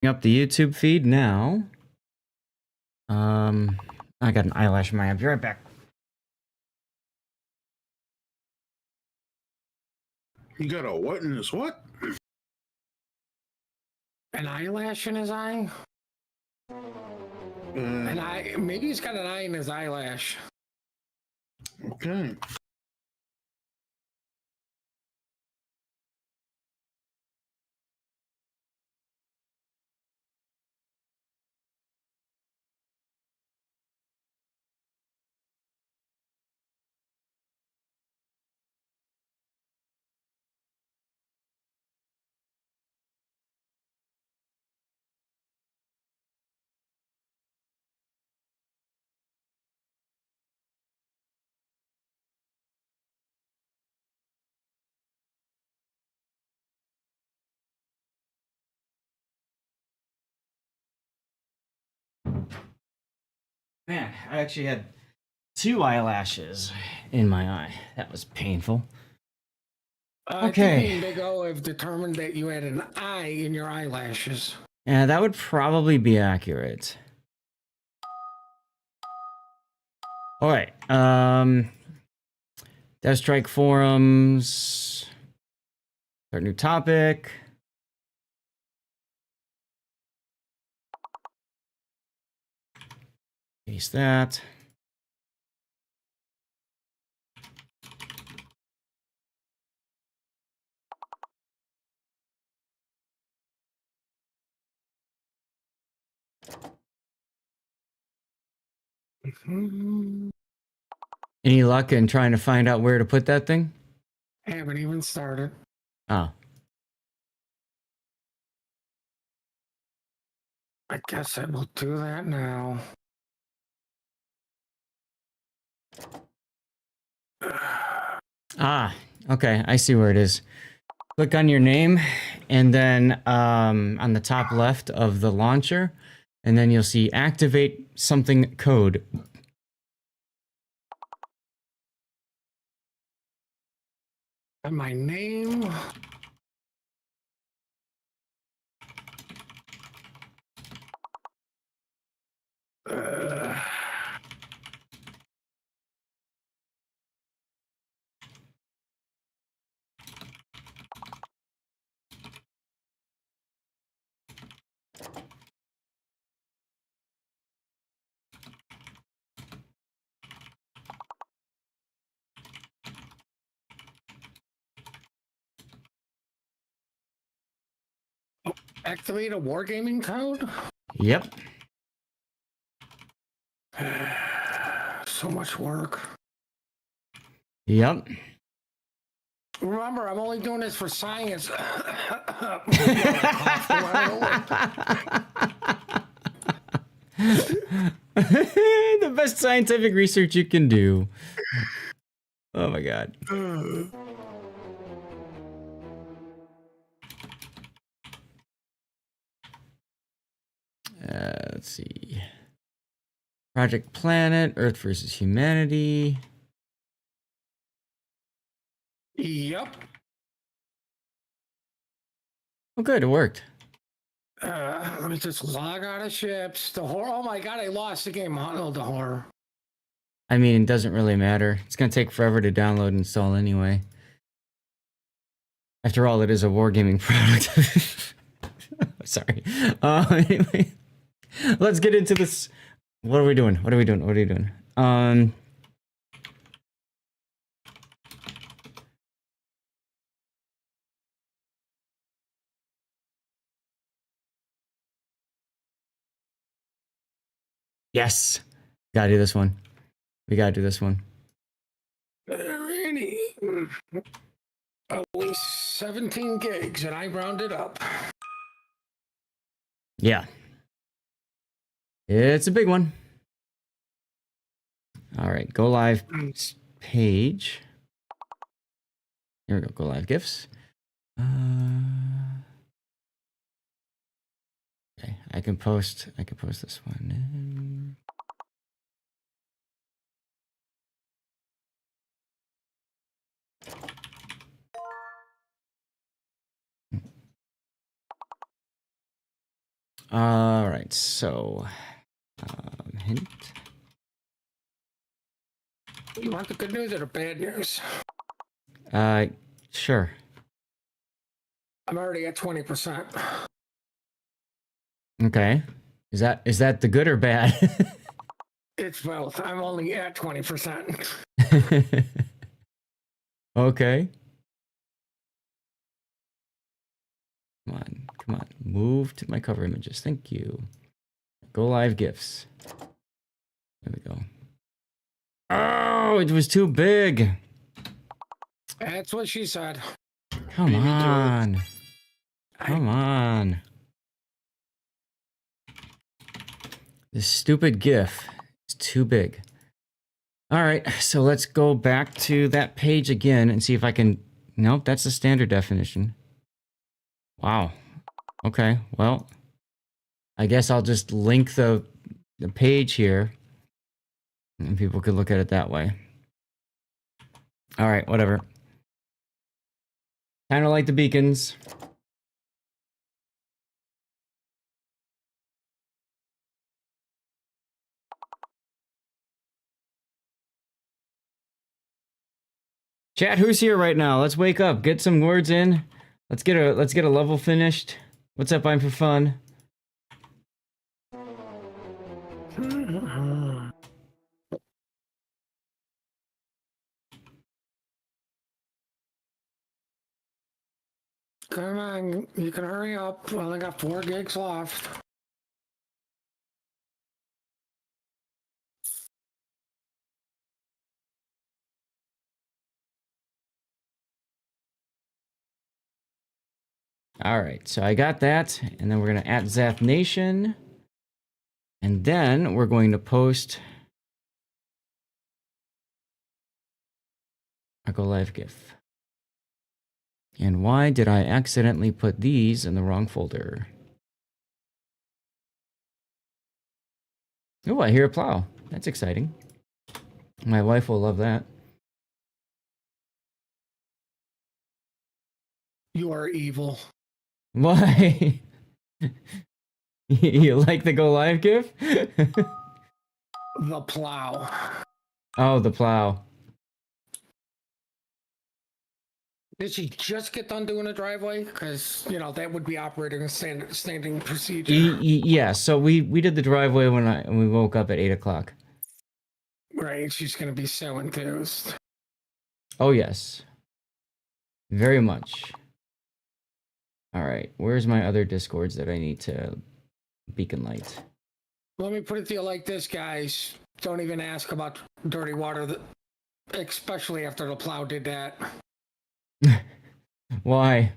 Up the YouTube feed now. I got an eyelash in my eye. I'll be right back. You got a what in his what? An eyelash in his eye? Maybe he's got an eye in his eyelash. Okay. Man, I actually had 2 eyelashes in my eye. That was painful. Okay. I think me and Big O have determined that you had an eye in your eyelashes. Yeah, that would probably be accurate. All right. Death Strike forums. Start new topic. Paste that. Any luck in trying to find out where to put that thing? Haven't even started. Oh. I guess I will do that now. Ah, okay. I see where it is. Click on your name, and then on the top left of the launcher, and then you'll see activate something code. And my name. Activate a wargaming code? Yep. So much work. Yep. Remember, I'm only doing this for science. The best scientific research you can do. Oh my god. Let's see. Project Planet, Earth versus Humanity. Yep. Oh, good. It worked. Let me just log out of ships. The horror. Oh my god, I lost the game. Oh, the horror. I mean, it doesn't really matter. It's going to take forever to download and install anyway. After all, it is a wargaming product. Sorry. Anyway, let's get into this. What are we doing? What are we doing? What are you doing? Yes. Gotta do this one. We gotta do this one. Alrighty. At least 17 gigs, and I rounded up. Yeah. It's a big one. All right, go live page. Here we go. Go live gifts. Okay, I can post this one. All right, so hint. You want the good news or the bad news? Sure. I'm already at 20%. Okay. Is that the good or bad? It's both. I'm only at 20%. Okay. Come on. Move to my cover images. Thank you. Go live GIFs. There we go. Oh, it was too big. That's what she said. Come Beat me to it. on. Come on. This stupid GIF is too big. All right, so let's go back to that page again and see if I can... Nope, that's the standard definition. Wow. Okay, well, I guess I'll just link the page here and people could look at it that way. All right, whatever. Kind of like the beacons. Chat, who's here right now? Let's wake up. Get some words in. Let's get a level finished. What's up, I'm for fun? Come on, you can hurry up. I only got 4 gigs left. All right, so I got that, and then we're gonna @ Zath Nation, and then we're going to post a go live GIF. And why did I accidentally put these in the wrong folder? Oh, I hear a plow. That's exciting. My wife will love that. You are evil. Why? You like the go live GIF? The plow. Oh, the plow. Did she just get done doing a driveway? Because, you know, that would be operating a standing procedure. Yeah, so we did the driveway when we woke up at 8 o'clock. Right, she's going to be so enthused. Oh, yes. Very much. All right, where's my other Discords that I need to beacon light? Let me put it to you like this, guys. Don't even ask about dirty water, especially after the plow did that. Why?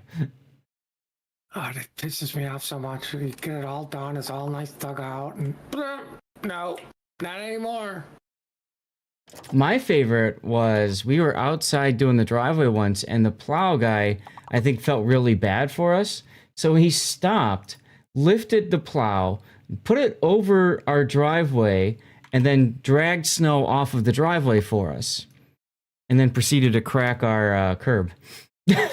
Oh, that pisses me off so much. You get it all done, it's all nice dug out, and no, not anymore. My favorite was we were outside doing the driveway once, and the plow guy, I think, felt really bad for us. So he stopped, lifted the plow, put it over our driveway, and then dragged snow off of the driveway for us. And then proceeded to crack our curb. It's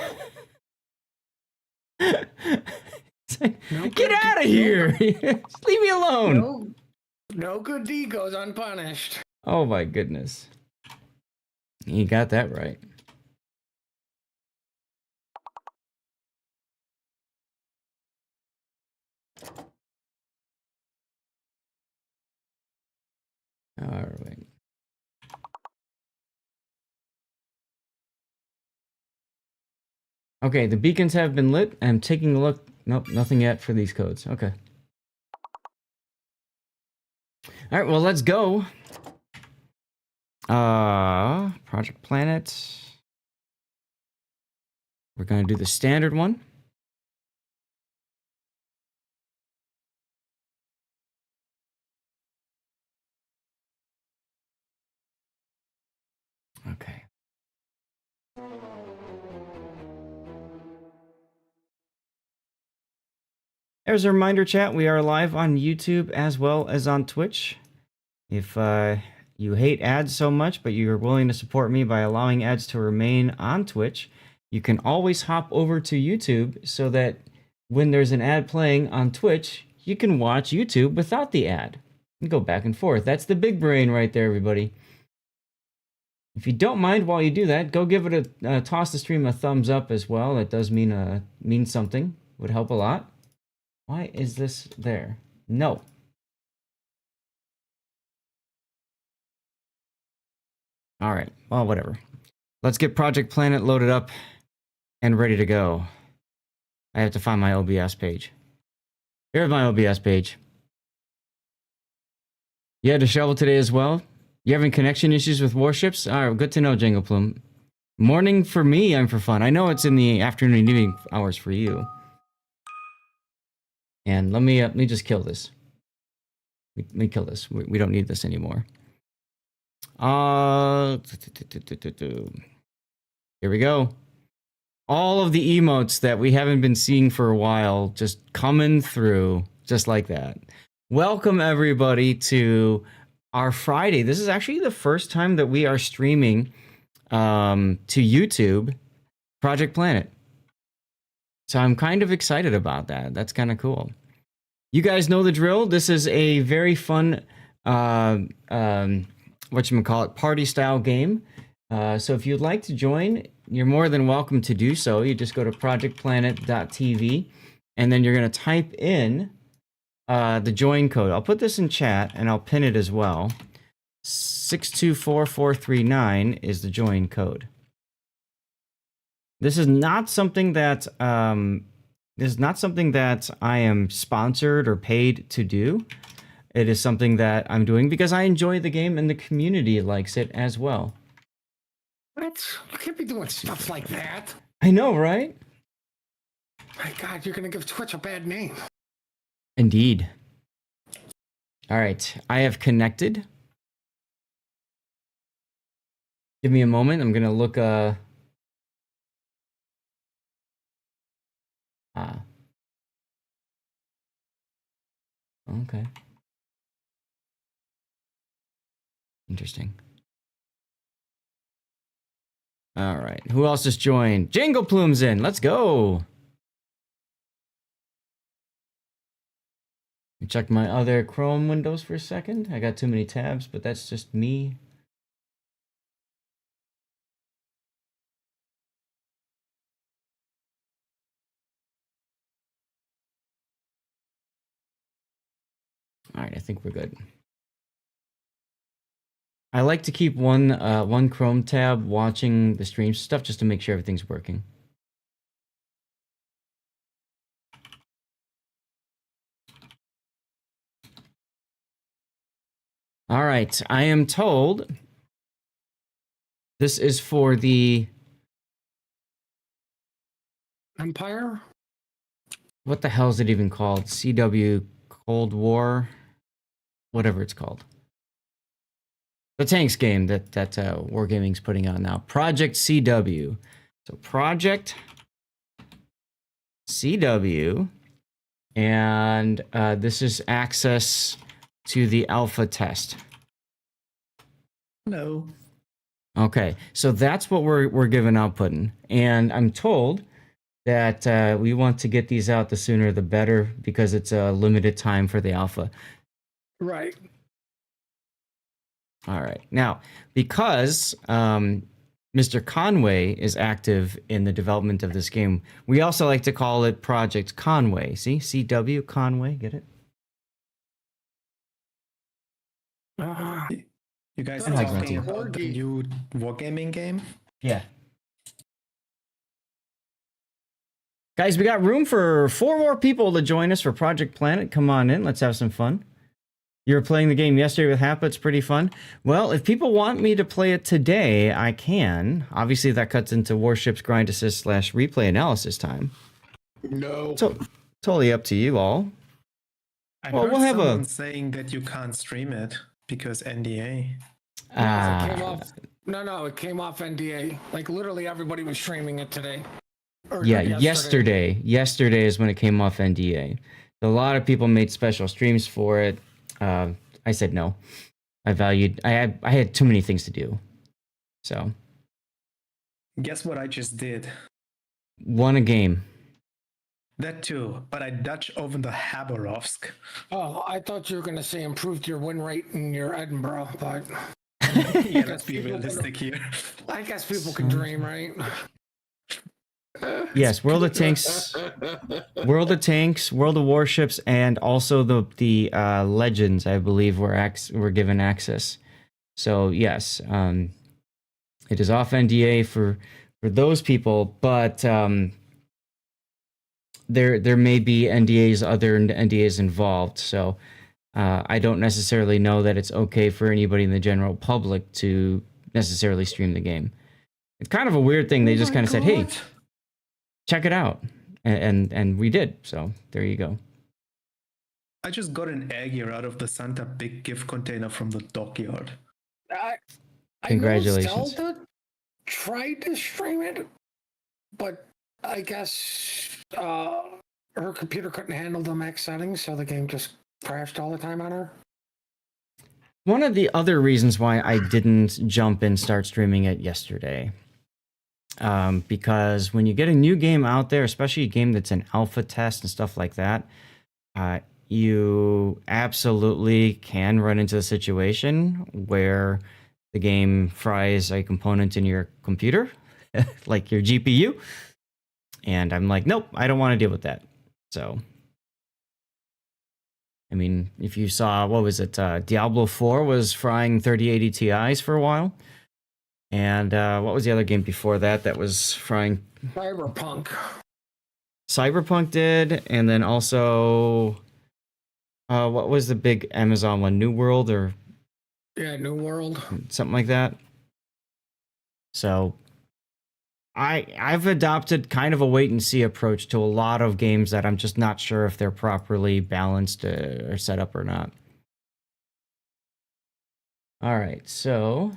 like, get out of here! Just leave me alone! No good deed goes unpunished. Oh my goodness. You got that right. All right. Okay, the beacons have been lit. I'm taking a look. Nope, nothing yet for these codes. Okay. All right, well, let's go. ProjectPlanet. We're going to do the standard one. Okay. There's a reminder, chat. We are live on YouTube as well as on Twitch. If you hate ads so much, but you're willing to support me by allowing ads to remain on Twitch, you can always hop over to YouTube so that when there's an ad playing on Twitch, you can watch YouTube without the ad. You go back and forth. That's the big brain right there, everybody. If you don't mind while you do that, go give it a toss the stream a thumbs up as well. It does mean something. Would help a lot. Why is this there? No. All right. Well, whatever. Let's get Project Planet loaded up and ready to go. I have to find my OBS page. Here's my OBS page. You had to shovel today as well? You having connection issues with Warships? All right, good to know, Jangle Plume. Morning for me, I'm for fun. I know it's in the afternoon and evening hours for you. And let me just kill this. Let me kill this. We don't need this anymore. Here we go. All of the emotes that we haven't been seeing for a while just coming through just like that. Welcome everybody to our Friday. This is actually the first time that we are streaming to YouTube Project Planet. So I'm kind of excited about that. That's kind of cool. You guys know the drill. This is a very fun whatchamacallit, party style game. So if you'd like to join, you're more than welcome to do so. You just go to projectplanet.tv and then you're going to type in the join code. I'll put this in chat and I'll pin it as well. 624439 is the join code. This is not something that I am sponsored or paid to do. It is something that I'm doing because I enjoy the game and the community likes it as well. What? You can't be doing stuff like that. I know, right? My God, you're going to give Twitch a bad name. Indeed. All right, I have connected. Give me a moment. I'm going to look... Okay. Interesting. All right. Who else just joined? Jangle Plume's in. Let's go. Check my other Chrome windows for a second. I got too many tabs, but that's just me. All right, I think we're good. I like to keep one Chrome tab watching the stream stuff just to make sure everything's working. All right, I am told this is for the Empire? what the hell is it even called? CW Cold War, whatever it's called. The tanks game that Wargaming's putting out now. Project CW. So Project CW, and this is access to the alpha test. No. Okay, so that's what we're giving outputting, and I'm told that we want to get these out the sooner the better because it's a limited time for the alpha. Right. All right. Now, because Mr. Conway is active in the development of this game, we also like to call it Project Conway. See? CW Conway, get it? You guys Oh, are like talking that too. about the new Wargaming game? Yeah. Guys, we got room for 4 more people to join us for Project Planet. Come on in. Let's have some fun. You were playing the game yesterday with Happa. It's pretty fun. Well, if people want me to play it today, I can. Obviously, that cuts into Warships grind assist / replay analysis time. No. So, totally up to you all. I Well, heard we'll have someone saying that you can't stream it because NDA. It came off. No, it came off NDA. Like literally everybody was streaming it today. Or Yeah, like yesterday. Yesterday is when it came off NDA. A lot of people made special streams for it. I said no. I had too many things to do. So. Guess what I just did? Won a game. That too, but I Dutch over the Haberovsk. Oh, I thought you were going to say improved your win rate in your Edinburgh, but Yeah, let's be realistic here. I guess people can dream, right? Yes, World of Tanks, World of Warships, and also the Legends, I believe, were given access. So yes, it is off NDA for those people, but there may be other NDAs involved. So I don't necessarily know that it's okay for anybody in the general public to necessarily stream the game. It's kind of a weird thing. They just kind of said, "Hey, check it out," and we did. So there you go. I just got an egg here out of the Santa big gift container from the dockyard. Congratulations. I know Zelda tried to stream it, but I guess her computer couldn't handle the max settings, so the game just crashed all the time on her. One of the other reasons why I didn't jump and start streaming it yesterday, because when you get a new game out there, especially a game that's an alpha test and stuff like that, you absolutely can run into the situation where the game fries a component in your computer, like your GPU. And I'm like, nope, I don't want to deal with that. So, I mean, if you saw, what was it? Diablo 4 was frying 3080 Ti's for a while. And what was the other game before that that was frying? Cyberpunk. Cyberpunk did. And then also, what was the big Amazon one? New World or Yeah, New World. something like that. So I've adopted kind of a wait and see approach to a lot of games that I'm just not sure if they're properly balanced or set up or not. All right, so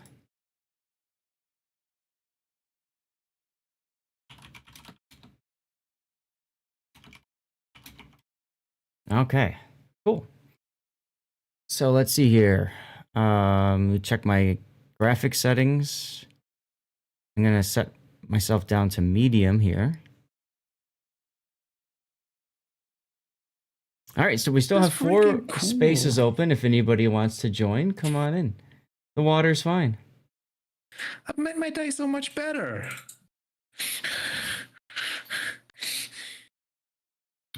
okay, cool. So let's see here. Let me check my graphic settings. I'm gonna set myself down to medium here. All right, so we still That's have 4 freaking cool. spaces open. If anybody wants to join, come on in. The water's fine. I've made my day so much better.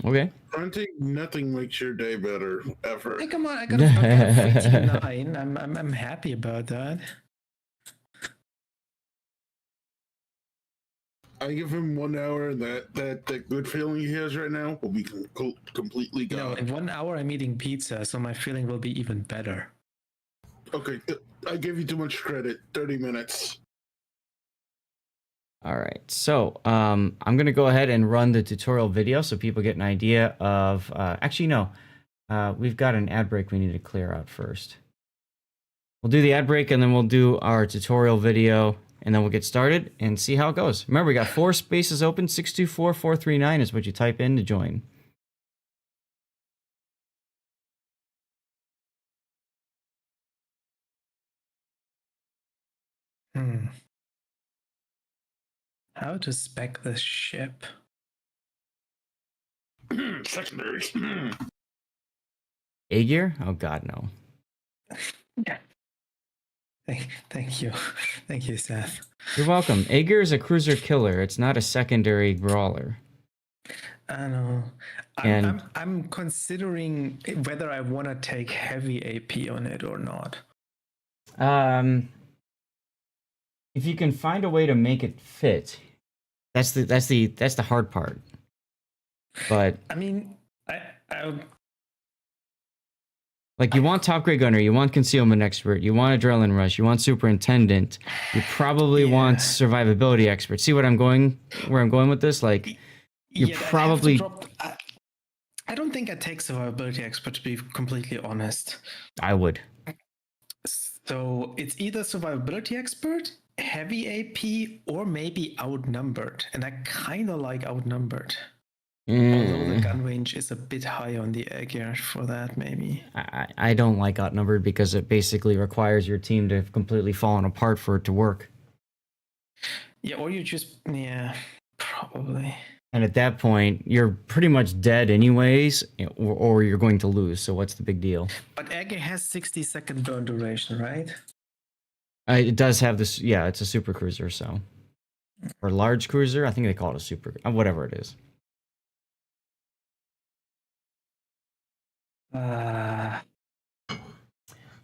Okay. Fronting nothing makes your day better ever. Hey, come on, I got a 59. I'm happy about that. I give him 1 hour, and that good feeling he has right now will be completely You know, gone. in 1 hour I'm eating pizza, so my feeling will be even better. Okay, I gave you too much credit. 30 minutes. All right, so I'm going to go ahead and run the tutorial video so people get an idea of... actually, no. We've got an ad break we need to clear out first. We'll do the ad break, and then we'll do our tutorial video, and then we'll get started and see how it goes. Remember, we got 4 spaces open. 624-439 is what you type in to join. How to spec this ship? Secondaries. A-gear? Oh, God, no. Yeah. Thank you. Thank you, Seth. You're welcome. A-gear is a cruiser killer. It's not a secondary brawler. I know. And- I'm considering whether I want to take heavy AP on it or not. If you can find a way to make it fit, that's the hard part. But I mean, like, you want top grade gunner, you want concealment expert, you want adrenaline rush, you want superintendent, you probably want survivability expert. See where I'm going with this? Like, you probably... I don't think I'd take survivability expert, to be completely honest. I would. So it's either survivability expert, heavy AP, or maybe outnumbered. And I kind of like outnumbered. Although the gun range is a bit high on the air for that, maybe. I don't like outnumbered because it basically requires your team to have completely fallen apart for it to work. Yeah, or you just... Yeah, probably. And at that point, you're pretty much dead anyways, or you're going to lose. So what's the big deal? But Egg has 60-second burn duration, right? It does have this. Yeah, it's a super cruiser, so or large cruiser. I think they call it a super. Whatever it is. Oh,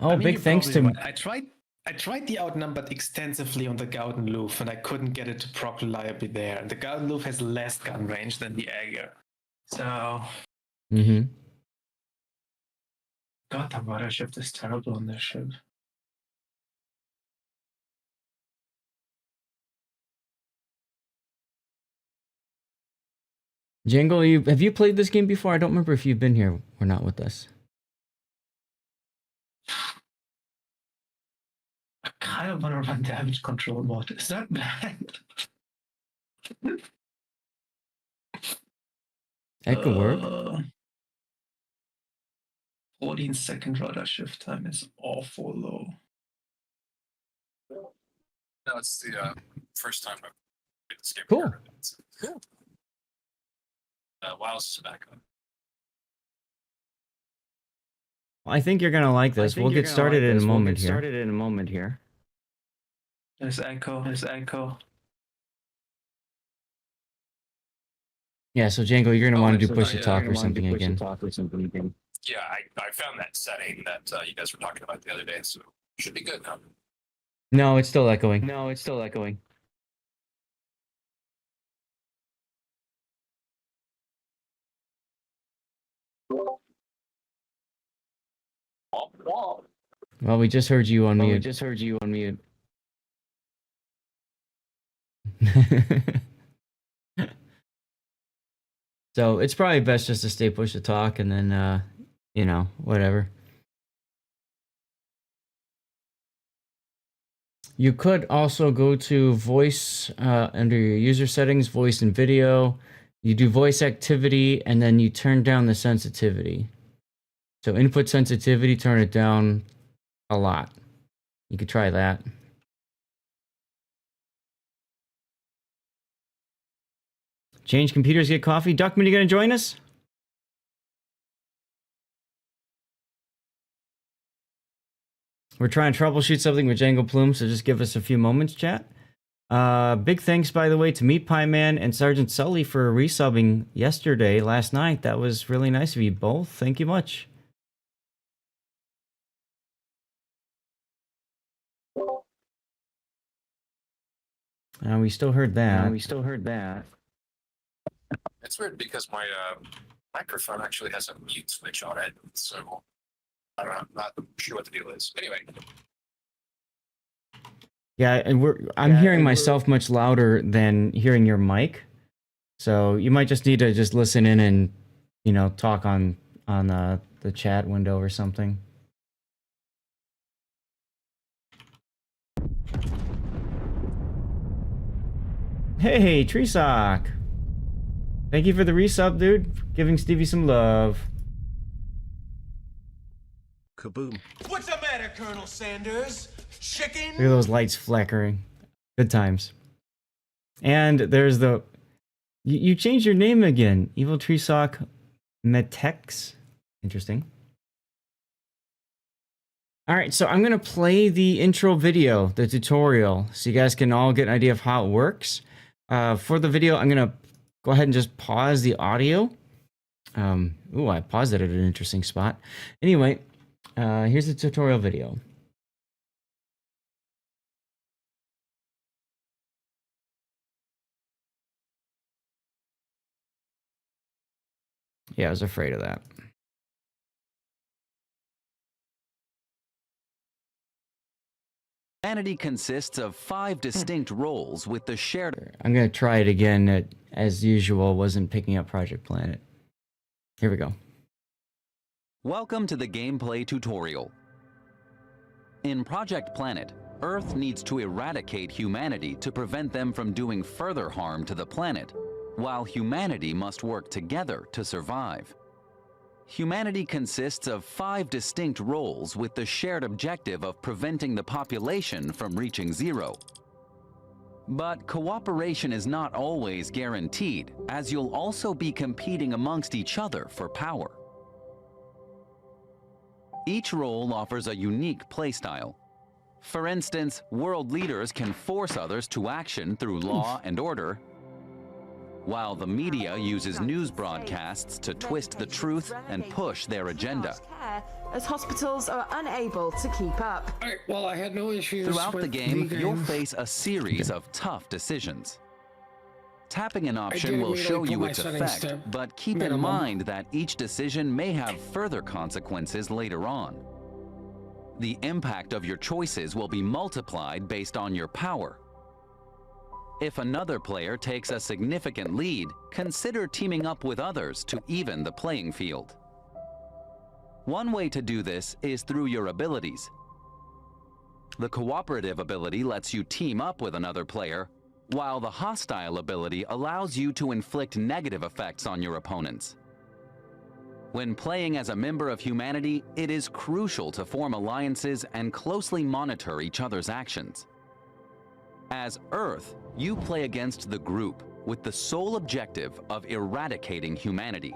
I mean, big you're thanks probably to. right. I tried the outnumbered extensively on the Gauden Loof, and I couldn't get it to proc reliably there. And the Gauden Loof has less gun range than the Egger. So, Mm-hmm. God, the water shift is terrible on this ship. Jangle, have you played this game before? I don't remember if you've been here or not with us. I kind of want to run damage control mod. Is that bad? That could work. 14-second rudder shift time is awful low. No, it's the first time I've played this game. Cool. Cool. Wiles is back on. I think you're gonna like this. We'll get started in a moment here. There's echo. There's echo. Yeah, so Django, you're gonna want to do so push to yeah, talk or something again. Yeah, I found that setting that you guys were talking about the other day, so should be good now. No, it's still echoing. Well, we just heard you on mute. So it's probably best just to stay push to talk and then, whatever. You could also go to voice under your user settings, voice and video. You do voice activity and then you turn down the sensitivity. So input sensitivity, turn it down a lot. You could try that. Change computers, get coffee. Duckman, you gonna join us? We're trying to troubleshoot something with Django Plume, so just give us a few moments, chat. Big thanks, by the way, to Meat Pie Man and Sergeant Sully for resubbing last night. That was really nice of you both. Thank you much. We still heard that. It's weird because my microphone actually has a mute switch on it, so I don't know, I'm not sure what the deal is. Anyway. Yeah, and I'm hearing myself much louder than hearing your mic. So you might just need to just listen in and, talk on the chat window or something. Hey, Treesock. Thank you for the resub, dude. For giving Stevie some love. Kaboom. What's the matter, Colonel Sanders? Chicken? Look at those lights flickering. Good times. And there's the... You changed your name again. Evil Treesock Metex. Interesting. Alright, so I'm going to play the intro video, the tutorial, so you guys can all get an idea of how it works. For the video, I'm going to go ahead and just pause the audio. I paused it at an interesting spot. Anyway, here's the tutorial video. Yeah, I was afraid of that. Humanity consists of 5 distinct roles with the shared... I'm going to try it again. It, as usual, wasn't picking up ProjectPlanet. Here we go. Welcome to the gameplay tutorial. In ProjectPlanet, Earth needs to eradicate humanity to prevent them from doing further harm to the planet, while humanity must work together to survive. Humanity consists of 5 distinct roles with the shared objective of preventing the population from reaching zero. But cooperation is not always guaranteed, as you'll also be competing amongst each other for power. Each role offers a unique playstyle. For instance, world leaders can force others to action through law and order, while the media uses news broadcasts to twist the truth and push their agenda. As hospitals are unable to keep up. All right, well, I had no issues Throughout with the game, you'll face a series of tough decisions. Tapping an option will show you its effect, but keep in mind that each decision may have further consequences later on. The impact of your choices will be multiplied based on your power. If another player takes a significant lead, consider teaming up with others to even the playing field. One way to do this is through your abilities. The cooperative ability lets you team up with another player, while the hostile ability allows you to inflict negative effects on your opponents. When playing as a member of humanity, it is crucial to form alliances and closely monitor each other's actions. As Earth, you play against the group with the sole objective of eradicating humanity.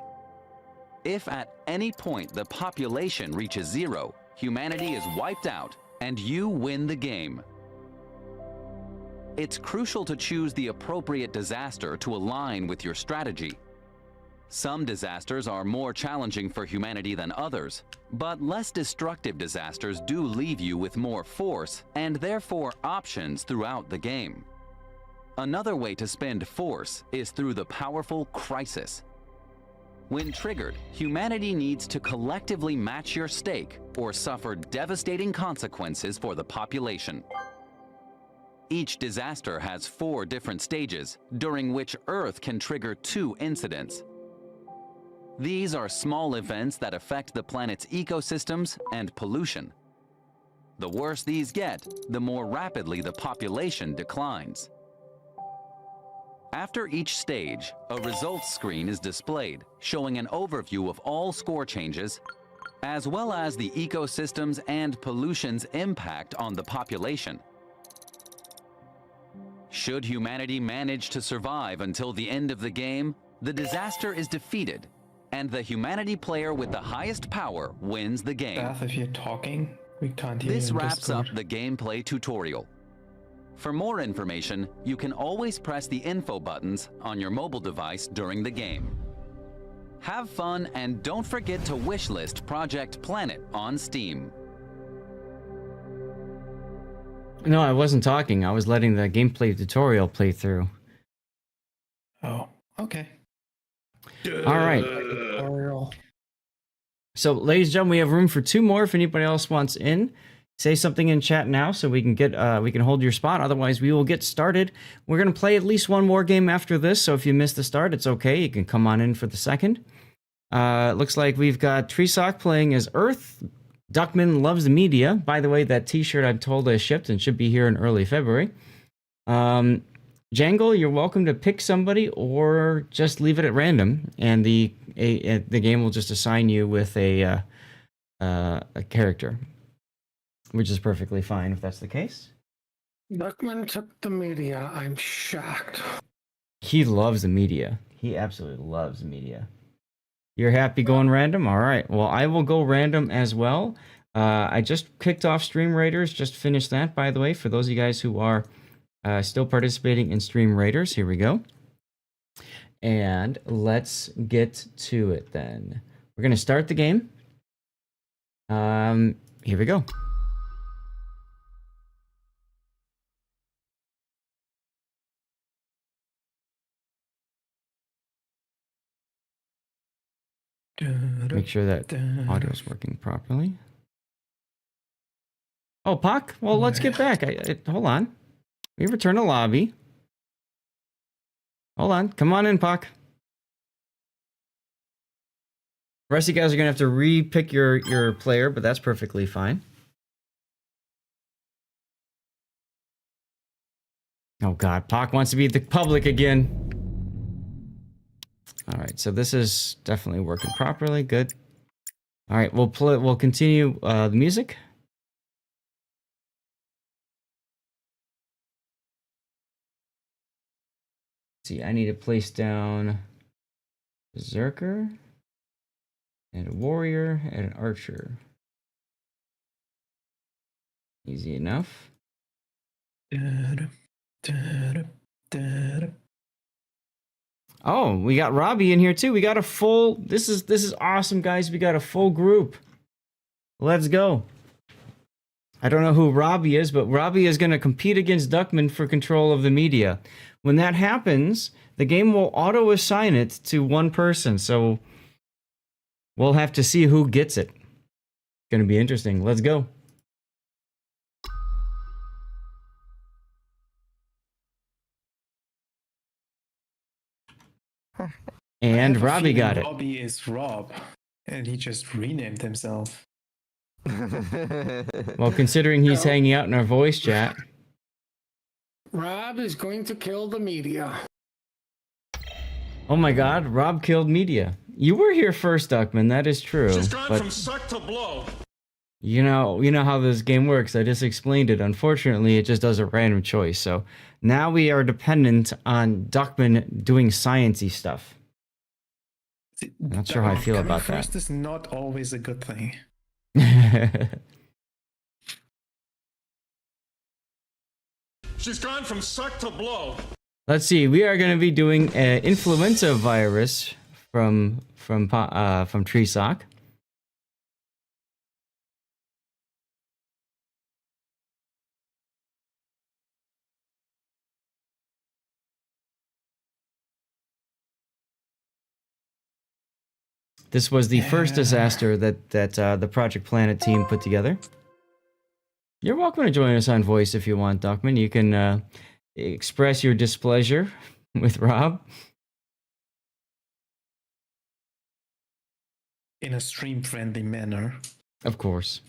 If at any point the population reaches 0, humanity is wiped out and you win the game. It's crucial to choose the appropriate disaster to align with your strategy. Some disasters are more challenging for humanity than others, but less destructive disasters do leave you with more force and therefore options throughout the game. Another way to spend force is through the powerful crisis. When triggered, humanity needs to collectively match your stake or suffer devastating consequences for the population. Each disaster has 4 different stages, during which Earth can trigger 2 incidents. These are small events that affect the planet's ecosystems and pollution. The worse these get, the more rapidly the population declines. After each stage, a results screen is displayed, showing an overview of all score changes, as well as the ecosystems and pollution's impact on the population. Should humanity manage to survive until the end of the game, the disaster is defeated, and the humanity player with the highest power wins the game. Beth, if you're talking, we can't hear you. This in wraps up Discord. the gameplay tutorial. For more information, you can always press the info buttons on your mobile device during the game. Have fun and don't forget to wishlist ProjectPlanet on Steam. No, I wasn't talking. I was letting the gameplay tutorial play through. Oh, okay. All right. Tutorial. So, ladies and gentlemen, we have room for 2 more. If anybody else wants in, say something in chat now so we can get we can hold your spot. Otherwise, we will get started. We're gonna play at least one more game after this. So if you missed the start, it's okay. You can come on in for the second. Looks like we've got Treesock playing as Earth. Duckman loves the media. By the way, that T-shirt I'm told is shipped and should be here in early February. Jangle, you're welcome to pick somebody or just leave it at random, and the game will just assign you with a character, which is perfectly fine if that's the case. Duckman took the media. I'm shocked. He loves the media. He absolutely loves the media. You're happy going random? All right. Well, I will go random as well. I just kicked off Stream Raiders. Just finished that, by the way, for those of you guys who are still participating in Stream Raiders. Here we go. And let's get to it then. We're going to start the game. Here we go. Make sure that audio is working properly. Oh, Puck? Well, let's get back. Hold on. We return to lobby. Hold on. Come on in, Puck. The rest of you guys are going to have to re-pick your player, but that's perfectly fine. Oh, God. Puck wants to be the public again. All right, so this is definitely working properly. Good. All right, we'll continue the music. see, I need to place down Berserker and a Warrior and an Archer. Easy enough. Oh, we got Robbie in here too. We got a full. This is awesome, guys. We got a full group. Let's go. I don't know who Robbie is, but Robbie is going to compete against Duckman for control of the media. When that happens, the game will auto-assign it to one person. So we'll have to see who gets it. Going to be interesting. Let's go. And Robbie got it. Robbie is Rob, and he just renamed himself. Well, considering he's hanging out in our voice chat. Rob is going to kill the media. Oh my God, Rob killed media. You were here first, Duckman. That is true. She's gone but from suck to blow. you know how this game works. I just explained it. Unfortunately, it just does a random choice. So now we are dependent on Duckman doing sciencey stuff. Not sure how I feel about that. First is not always a good thing. She's gone from suck to blow. Let's see. We are going to be doing an influenza virus from Treesock. This was the first disaster that the ProjectPlanet team put together. You're welcome to join us on voice if you want, Duckman. You can express your displeasure with Rob. In a stream-friendly manner. Of course.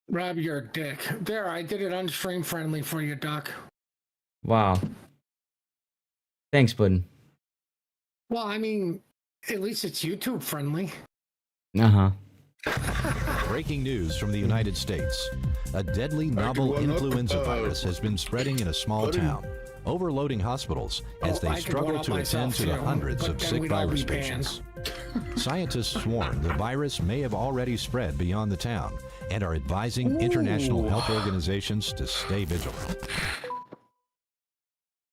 Rob, you're a dick. There, I did it unstream friendly for you, Duck. Wow. Thanks, Puddin'. Well, I mean, at least it's YouTube friendly. Uh-huh. Breaking news from the United States. A deadly novel influenza virus has been spreading in a small town, overloading hospitals as they struggle to attend to the hundreds of sick virus patients. Scientists warn the virus may have already spread beyond the town and are advising international health organizations to stay vigilant.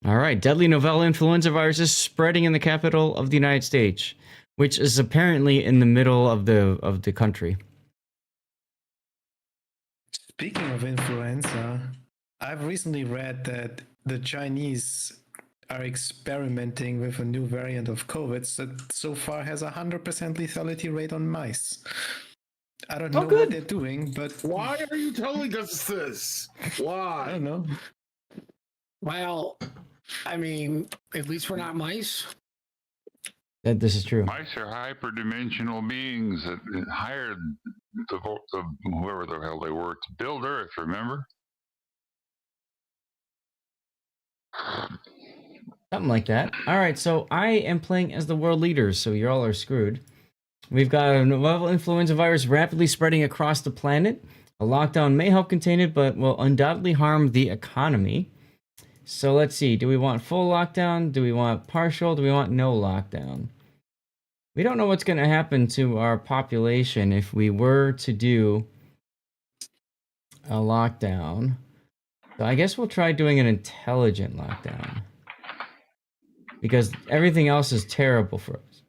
All right, deadly novel influenza virus is spreading in the capital of the United States, which is apparently in the middle of the country. Speaking of influenza, I've recently read that the Chinese are experimenting with a new variant of COVID that so far has a 100% lethality rate on mice. I don't know what they're doing, but... Why are you telling us this? Why? I don't know. Well, I mean, at least we're not mice. This is true. Mice are hyperdimensional beings that hired whoever the hell they were to build Earth, remember? Something like that. All right, so I am playing as the world leaders, so you all are screwed. We've got a novel influenza virus rapidly spreading across the planet. A lockdown may help contain it, but will undoubtedly harm the economy. So let's see. Do we want full lockdown? Do we want partial? Do we want no lockdown? We don't know what's going to happen to our population if we were to do a lockdown. So I guess we'll try doing an intelligent lockdown. Because everything else is terrible for us.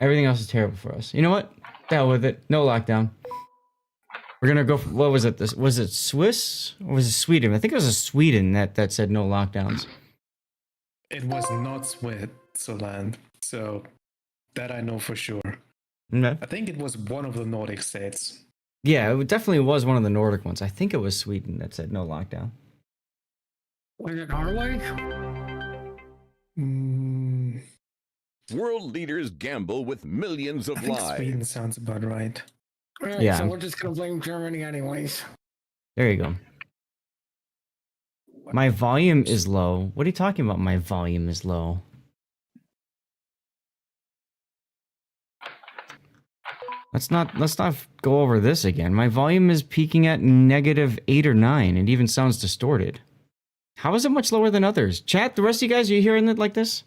Everything else is terrible for us. You know what? The hell with it. No lockdown. We're going to go for, what was it? Was it Swiss or was it Sweden? I think it was Sweden that said no lockdowns. It was not Switzerland, so that I know for sure. Okay. I think it was one of the Nordic states. Yeah, it definitely was one of the Nordic ones. I think it was Sweden that said no lockdown. Was it Norway? World leaders gamble with millions of I think lives. Sweden sounds about right. All right, Yeah. so we're just going to blame Germany anyways. There you go. My volume is low. What are you talking about? My volume is low. Let's not go over this again. My volume is peaking at -8 or 9. It even sounds distorted. How is it much lower than others? Chat, the rest of you guys, are you hearing it like this?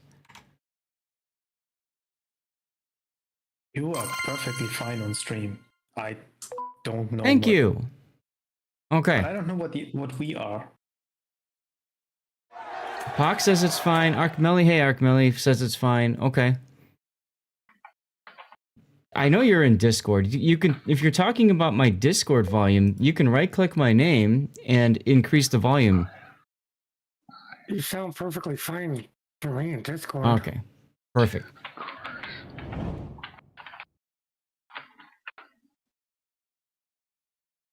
You are perfectly fine on stream. I don't know. Thank you. Okay. But I don't know what we are. Pox says it's fine. Archmelly, hey Archmelly, says it's fine. Okay. I know you're in Discord. You can, if you're talking about my Discord volume, you can right-click my name and increase the volume. You sound perfectly fine to me in Discord. Okay. Perfect.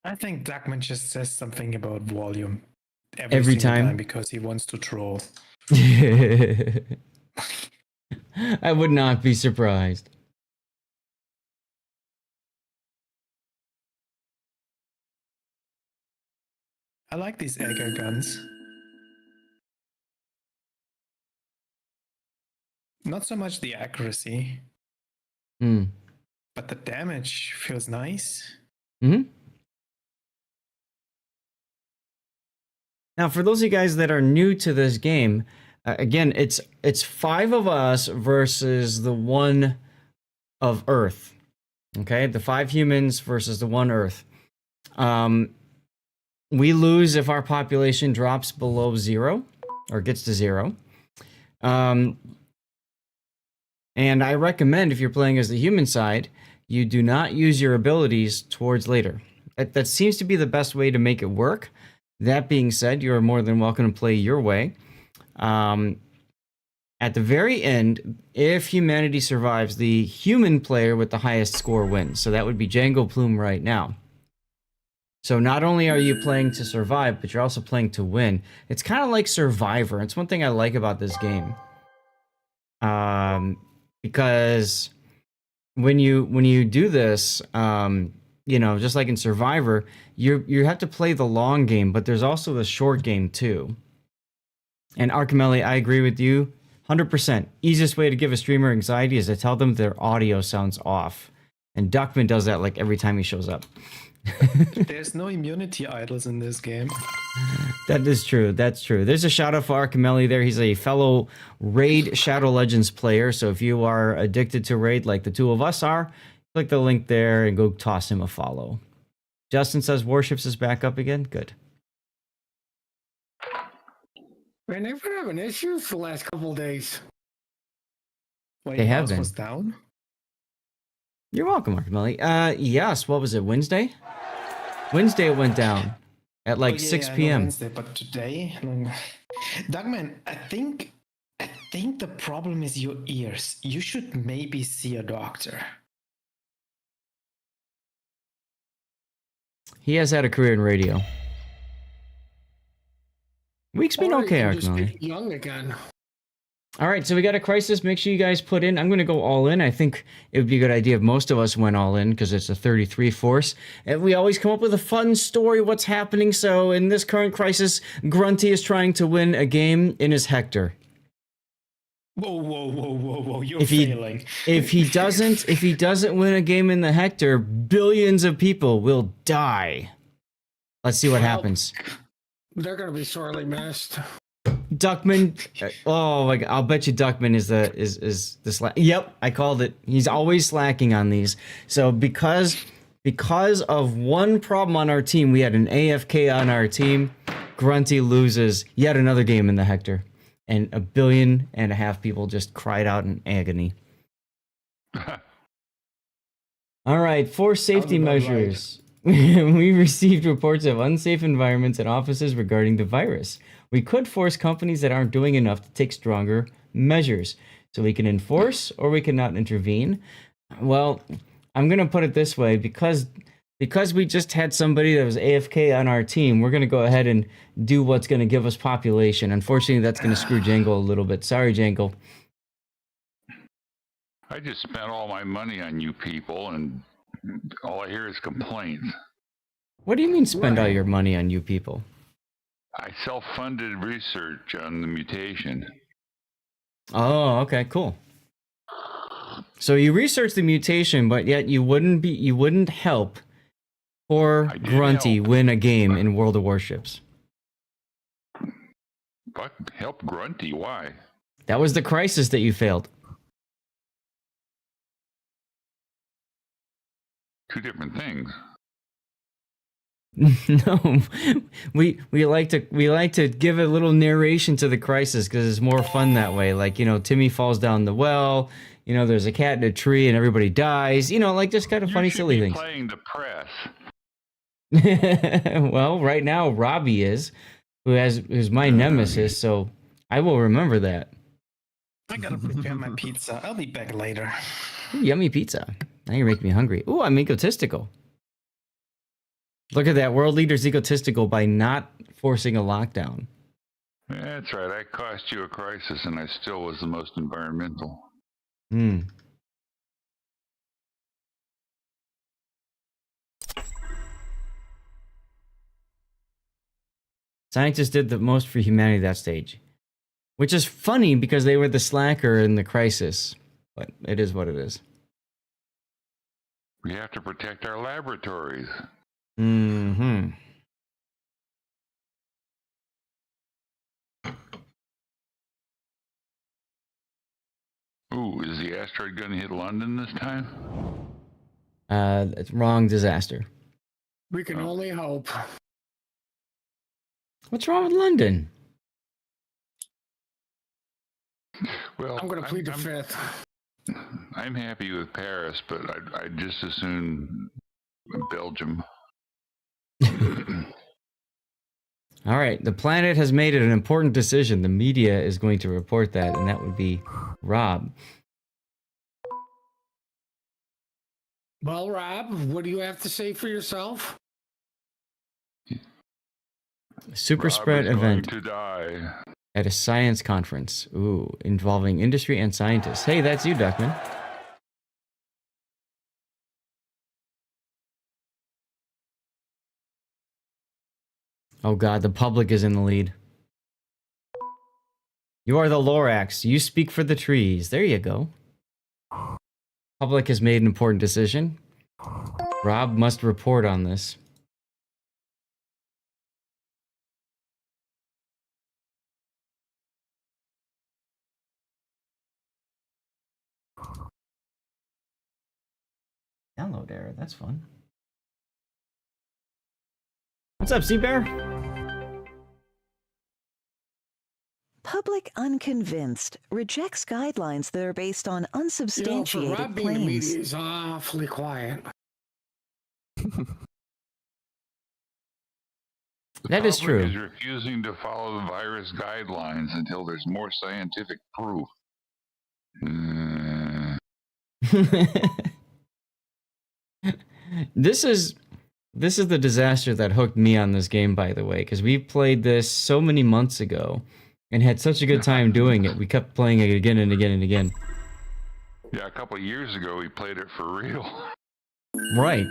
I think Duckman just says something about volume Every single time because he wants to troll. I would not be surprised. I like these Egger guns. Not so much the accuracy, but the damage feels nice. Now, for those of you guys that are new to this game, again, it's 5 of us versus the 1 of Earth. Okay, the 5 humans versus the 1 Earth. We lose if our population drops below 0 or gets to 0. And I recommend, if you're playing as the human side, you do not use your abilities towards later. That seems to be the best way to make it work. That being said, you are more than welcome to play your way. At the very end, if humanity survives, the human player with the highest score wins. So that would be Django Plume right now. So not only are you playing to survive, but you're also playing to win. It's kind of like Survivor. It's one thing I like about this game. Because when you do this, you know, just like in Survivor, you have to play the long game, but there's also the short game too. And Archimelli, I agree with you 100%. Easiest way to give a streamer anxiety is to tell them their audio sounds off. And Duckman does that like every time he shows up. There's no immunity idols in this game. That is true. That's true. There's a shout out for Archimelli there. He's a fellow Raid Shadow Legends player. So if you are addicted to Raid like the two of us are, click the link there and go toss him a follow. Justin says Warships is back up again. Good. Man, they've been having issues the last couple of days. Wait, They have been. was down? You're welcome, Archimelli. Yes, what was it, Wednesday? Wednesday it went down at like 6 p.m. Wednesday, but today, Dugman, I think the problem is your ears. You should maybe see a doctor. He has had a career in radio. Week's been okay, Archimelli. Young again. All right, so we got a crisis. Make sure you guys put in. I'm going to go all in. I think it would be a good idea if most of us went all in because it's a 33 force. And we always come up with a fun story, what's happening. So in this current crisis, Grunty is trying to win a game in his Hector. Whoa, you're failing. If he doesn't win a game in the Hector, billions of people will die. Let's see what happens. They're going to be sorely missed. Duckman, oh my god! I'll bet you Duckman is the slack. Yep, I called it. He's always slacking on these. So because of one problem on our team, we had an AFK on our team. Grunty loses yet another game in the Hector, and 1.5 billion people just cried out in agony. All right, for safety measures, we received reports of unsafe environments in offices regarding the virus. We could force companies that aren't doing enough to take stronger measures. So we can enforce or we cannot intervene. Well, I'm going to put it this way. Because we just had somebody that was AFK on our team, we're going to go ahead and do what's going to give us population. Unfortunately, that's going to screw Django a little bit. Sorry, Django. I just spent all my money on you people, and all I hear is complaints. What do you mean spend all your money on you people? I self-funded research on the mutation. Oh, okay, cool. So you researched the mutation, but yet you wouldn't help poor Grunty win a game in World of Warships. Fuck, help Grunty? Why? That was the crisis that you failed. two different things. No, we like to give a little narration to the crisis because it's more fun that way. Like, you know, Timmy falls down the well. You know, there's a cat in a tree and everybody dies. You know, like just kind of funny, silly things. Playing the press. Well, right now Robbie is, who's my nemesis, so I will remember that. I gotta prepare my pizza. I'll be back later. Ooh, yummy pizza. Now you're making me hungry. Ooh, I'm egotistical. Look at that. World leader's egotistical by not forcing a lockdown. That's right. I cost you a crisis, and I still was the most environmental. Hmm. Scientists did the most for humanity that stage. Which is funny because they were the slacker in the crisis. But it is what it is. We have to protect our laboratories. Mm-hmm. Ooh, is the asteroid going to hit London this time? It's wrong disaster. We can only hope. What's wrong with London? Well, I'm going to plead the fifth. I'm happy with Paris, but I'd just as soon Belgium. All right, the planet has made an important decision. The media is going to report that, and that would be Rob. Well, Rob, what do you have to say for yourself? Super Rob spread is event going to die. at a science conference. Ooh, involving industry and scientists. Hey, that's you, Duckman. Oh god, the public is in the lead. You are the Lorax. You speak for the trees. There you go. Public has made an important decision. Rob must report on this. Download error, that's fun. What's up, Sea Bear? Public unconvinced rejects guidelines that are based on unsubstantiated for Rob being the claims. media is awfully quiet. That is true. Is refusing to follow the virus guidelines until there's more scientific proof. This is the disaster that hooked me on this game, by the way, because we played this so many months ago and had such a good time doing it. We kept playing it again and again and again. Yeah, a couple of years ago we played it for real. Right.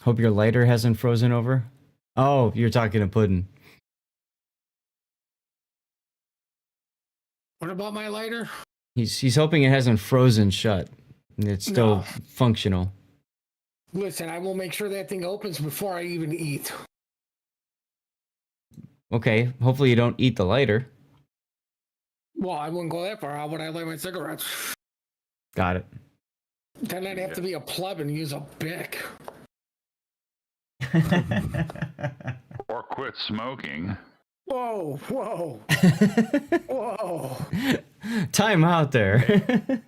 Hope your lighter hasn't frozen over. Oh, you're talking to Puddin'. What about my lighter? He's hoping it hasn't frozen shut. It's still functional. Listen, I will make sure that thing opens before I even eat. Okay, hopefully you don't eat the lighter. Well, I wouldn't go that far. How would I light my cigarettes? Got it. Then I'd have to be a pleb and use a Bic. Or quit smoking. Whoa, whoa. Whoa. Time out there.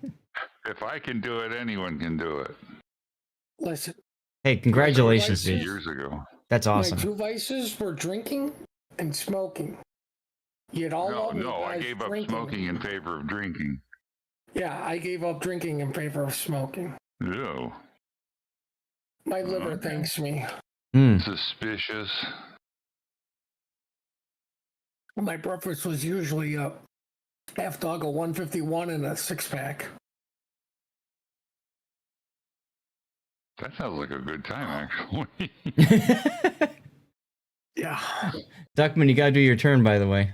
If I can do it, anyone can do it. Listen. Hey, congratulations, dude. Years ago. That's awesome. My two vices were drinking and smoking. Yet all I gave up smoking in favor of drinking. Yeah, I gave up drinking in favor of smoking. Ew. My liver thanks me. Suspicious. My breakfast was usually a half dog, a 151, and a 6-pack. That sounds like a good time, actually. Yeah. Duckman, you gotta do your turn, by the way.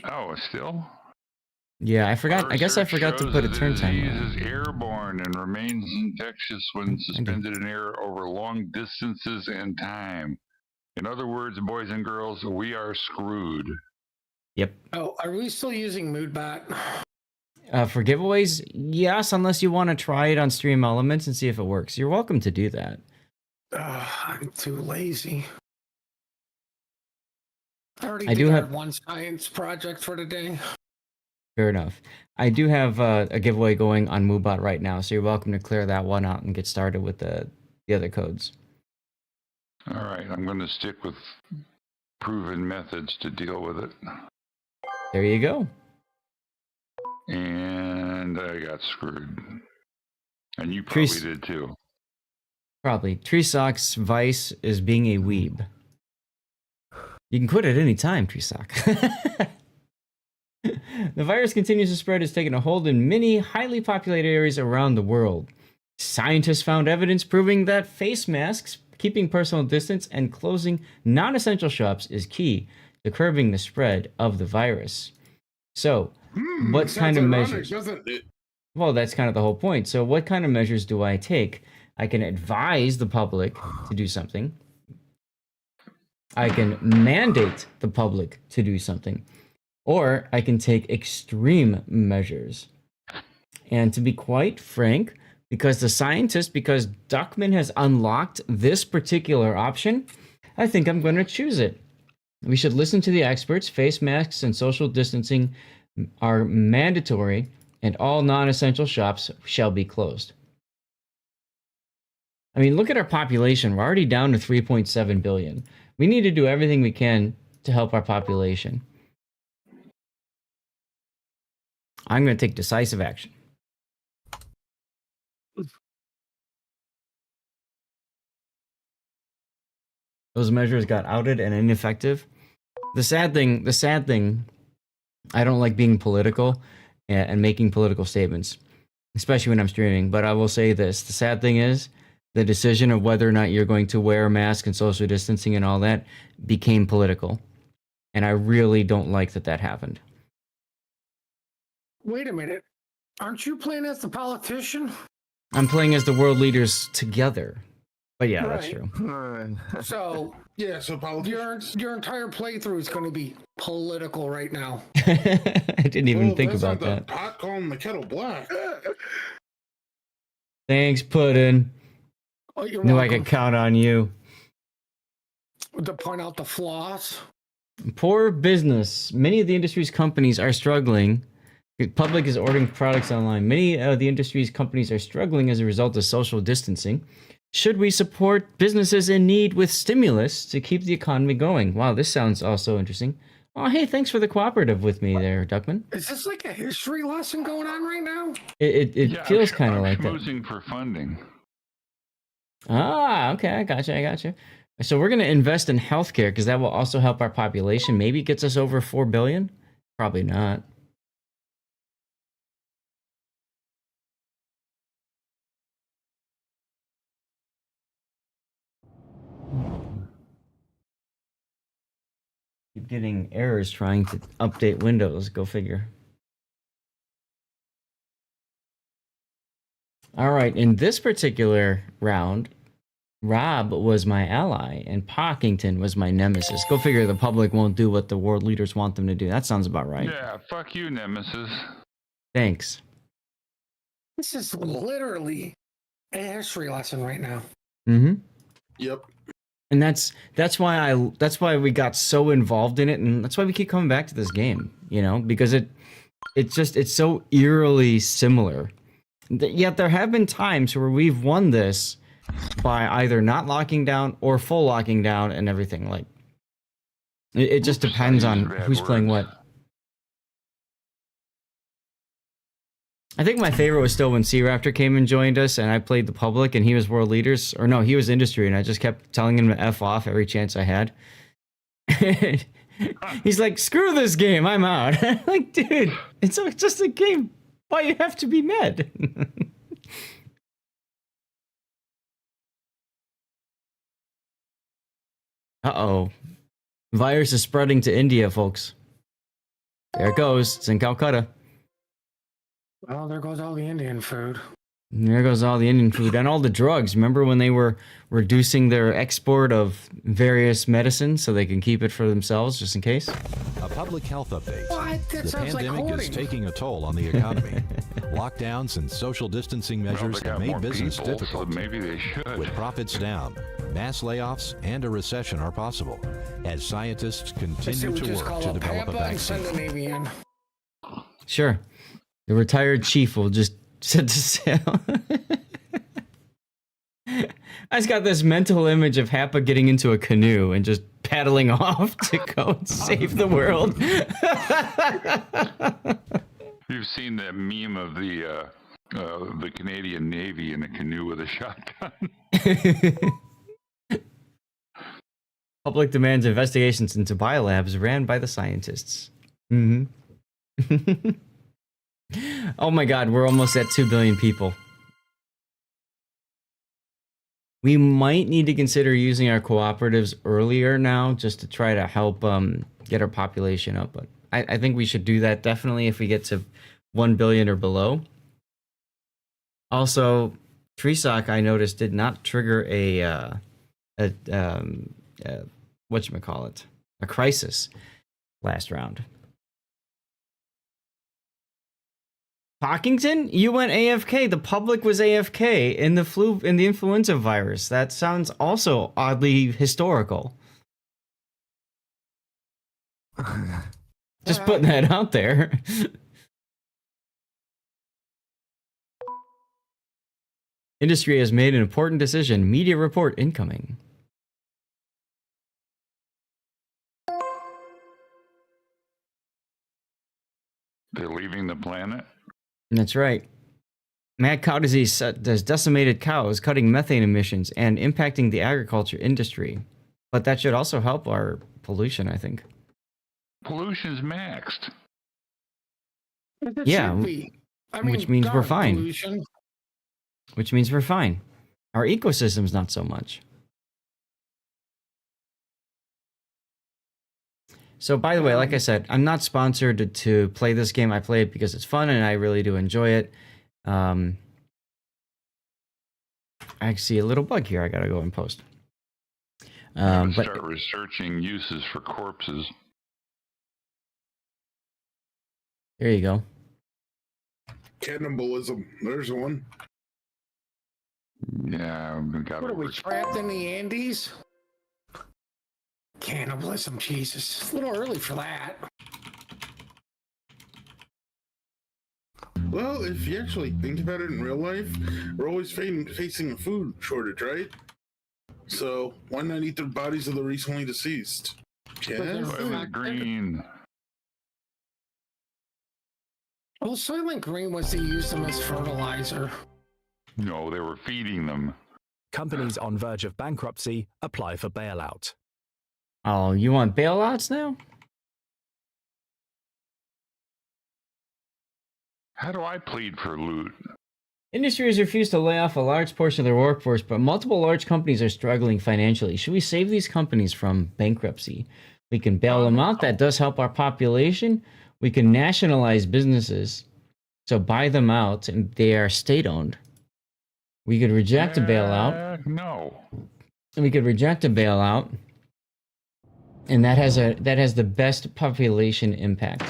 Oh, still? Yeah, I forgot. I guess I forgot to put a turn timer. The disease is airborne and remains infectious when suspended in air over long distances and time. In other words, boys and girls, we are screwed. Yep. Oh, are we still using Moodbot? For giveaways, yes, unless you want to try it on Stream Elements and see if it works. You're welcome to do that. I'm too lazy. I already I did do have one science project for the day. Fair enough. I do have a giveaway going on Moobot right now, so you're welcome to clear that one out and get started with the other codes. All right, I'm going to stick with proven methods to deal with it. There you go. And I got screwed. And you probably did too. Probably. Treesock's vice is being a weeb. You can quit at any time, Treesock. The virus continues to spread. It's taken a hold in many highly populated areas around the world. Scientists found evidence proving that face masks, keeping personal distance, and closing non-essential shops is key to curbing the spread of the virus. So, what kind of measures? Well, that's kind of the whole point. So, what kind of measures do I take? I can advise the public to do something. I can mandate the public to do something. Or I can take extreme measures. And to be quite frank, because Duckman has unlocked this particular option, I think I'm going to choose it. We should listen to the experts. Face masks and social distancing are mandatory, and all non-essential shops shall be closed. I mean, look at our population. We're already down to 3.7 billion. We need to do everything we can to help our population. I'm going to take decisive action. Those measures got outed and ineffective. The sad thing, I don't like being political and making political statements, especially when I'm streaming, but I will say this. The sad thing is, the decision of whether or not you're going to wear a mask and social distancing and all that became political. And I really don't like that happened. Wait a minute. Aren't you playing as the politician? I'm playing as the world leaders together. But yeah, that's true. So yeah, so your entire playthrough is going to be political right now. I didn't even think about that. Pot calling the kettle black. Thanks, Puddin'. Oh, you're Knew welcome. I could count on you. To point out the flaws. Poor business. Many of the industry's companies are struggling. The public is ordering products online. Many of the industry's companies are struggling as a result of social distancing. Should we support businesses in need with stimulus to keep the economy going? Wow, this sounds also interesting. Oh, hey, thanks for the cooperative with me there, Duckman. Is this like a history lesson going on right now? It feels kind of like that. Schmoozing for funding. Ah, okay, I gotcha. So we're going to invest in healthcare because that will also help our population. Maybe it gets us over 4 billion? Probably not. Keep getting errors trying to update Windows. Go figure. All right, in this particular round, Rob was my ally and Pockington was my nemesis. Go figure the public won't do what the world leaders want them to do. That sounds about right. Yeah, fuck you, nemesis. Thanks. This is literally a history lesson right now. Mm-hmm. Yep. And that's why we got so involved in it, and that's why we keep coming back to this game, you know, because it's so eerily similar. Yet there have been times where we've won this by either not locking down or full locking down and everything. Like it just depends on who's playing what. I think my favorite was still when C-Raptor came and joined us and I played the public and he was world leaders, or no, he was industry, and I just kept telling him to F off every chance I had. He's like, screw this game, I'm out. Like, dude, it's just a game. Why you have to be mad? Uh-oh. Virus is spreading to India, folks. There it goes. It's in Calcutta. Well, there goes all the Indian food. And there goes all the Indian food and all the drugs. Remember when they were reducing their export of various medicines so they can keep it for themselves, just in case? A public health update. What? That The sounds like pandemic is hoarding. taking a toll on the economy. Lockdowns and social distancing measures they got have made more business people, difficult. so maybe they should. With profits down, mass layoffs and a recession are possible as scientists I say continue we to just work call to up develop a Pampa and send vaccine. the Navy in. Sure. The retired chief will just set to sail. I just got this mental image of Happa getting into a canoe and just paddling off to go and save the world. You've seen that meme of the Canadian Navy in a canoe with a shotgun. Public demands investigations into biolabs ran by the scientists. Mm-hmm. Oh my god, we're almost at 2 billion people. We might need to consider using our cooperatives earlier now just to try to help get our population up. But I think we should do that definitely if we get to 1 billion or below. Also, Treesock, I noticed, did not trigger a whatchamacallit, a crisis last round. Pockington, you went AFK. The public was AFK in the influenza virus. That sounds also oddly historical. Just putting that out there. Industry has made an important decision. Media report incoming. They're leaving the planet. That's right. Mad cow disease has decimated cows, cutting methane emissions and impacting the agriculture industry. But that should also help our pollution, I think. Pollution's maxed. It Yeah, should be. I mean, which means we're darn fine. pollution. Which means we're fine. Our ecosystem's not so much. So, by the way, like I said, I'm not sponsored to play this game. I play it because it's fun and I really do enjoy it. I see a little bug here. I gotta go and post. But Start researching uses for corpses. there you go. Cannibalism. There's one. Yeah, we got What are we over. trapped in the Andes? Cannibalism, Jesus. It's a little early for that. Well, if you actually think about it in real life, we're always facing a food shortage, right? So why not eat the bodies of the recently deceased? Yeah. Soylent Green. Well, Soylent Green was to use them as fertilizer. No, they were feeding them. Companies on verge of bankruptcy apply for bailout. Oh, you want bailouts now? How do I plead for loot? Industry has refused to lay off a large portion of their workforce, but multiple large companies are struggling financially. Should we save these companies from bankruptcy? We can bail them out. That does help our population. We can nationalize businesses, so buy them out, and they are state-owned. We could reject a bailout. No. We could reject a bailout, and that has the best population impact.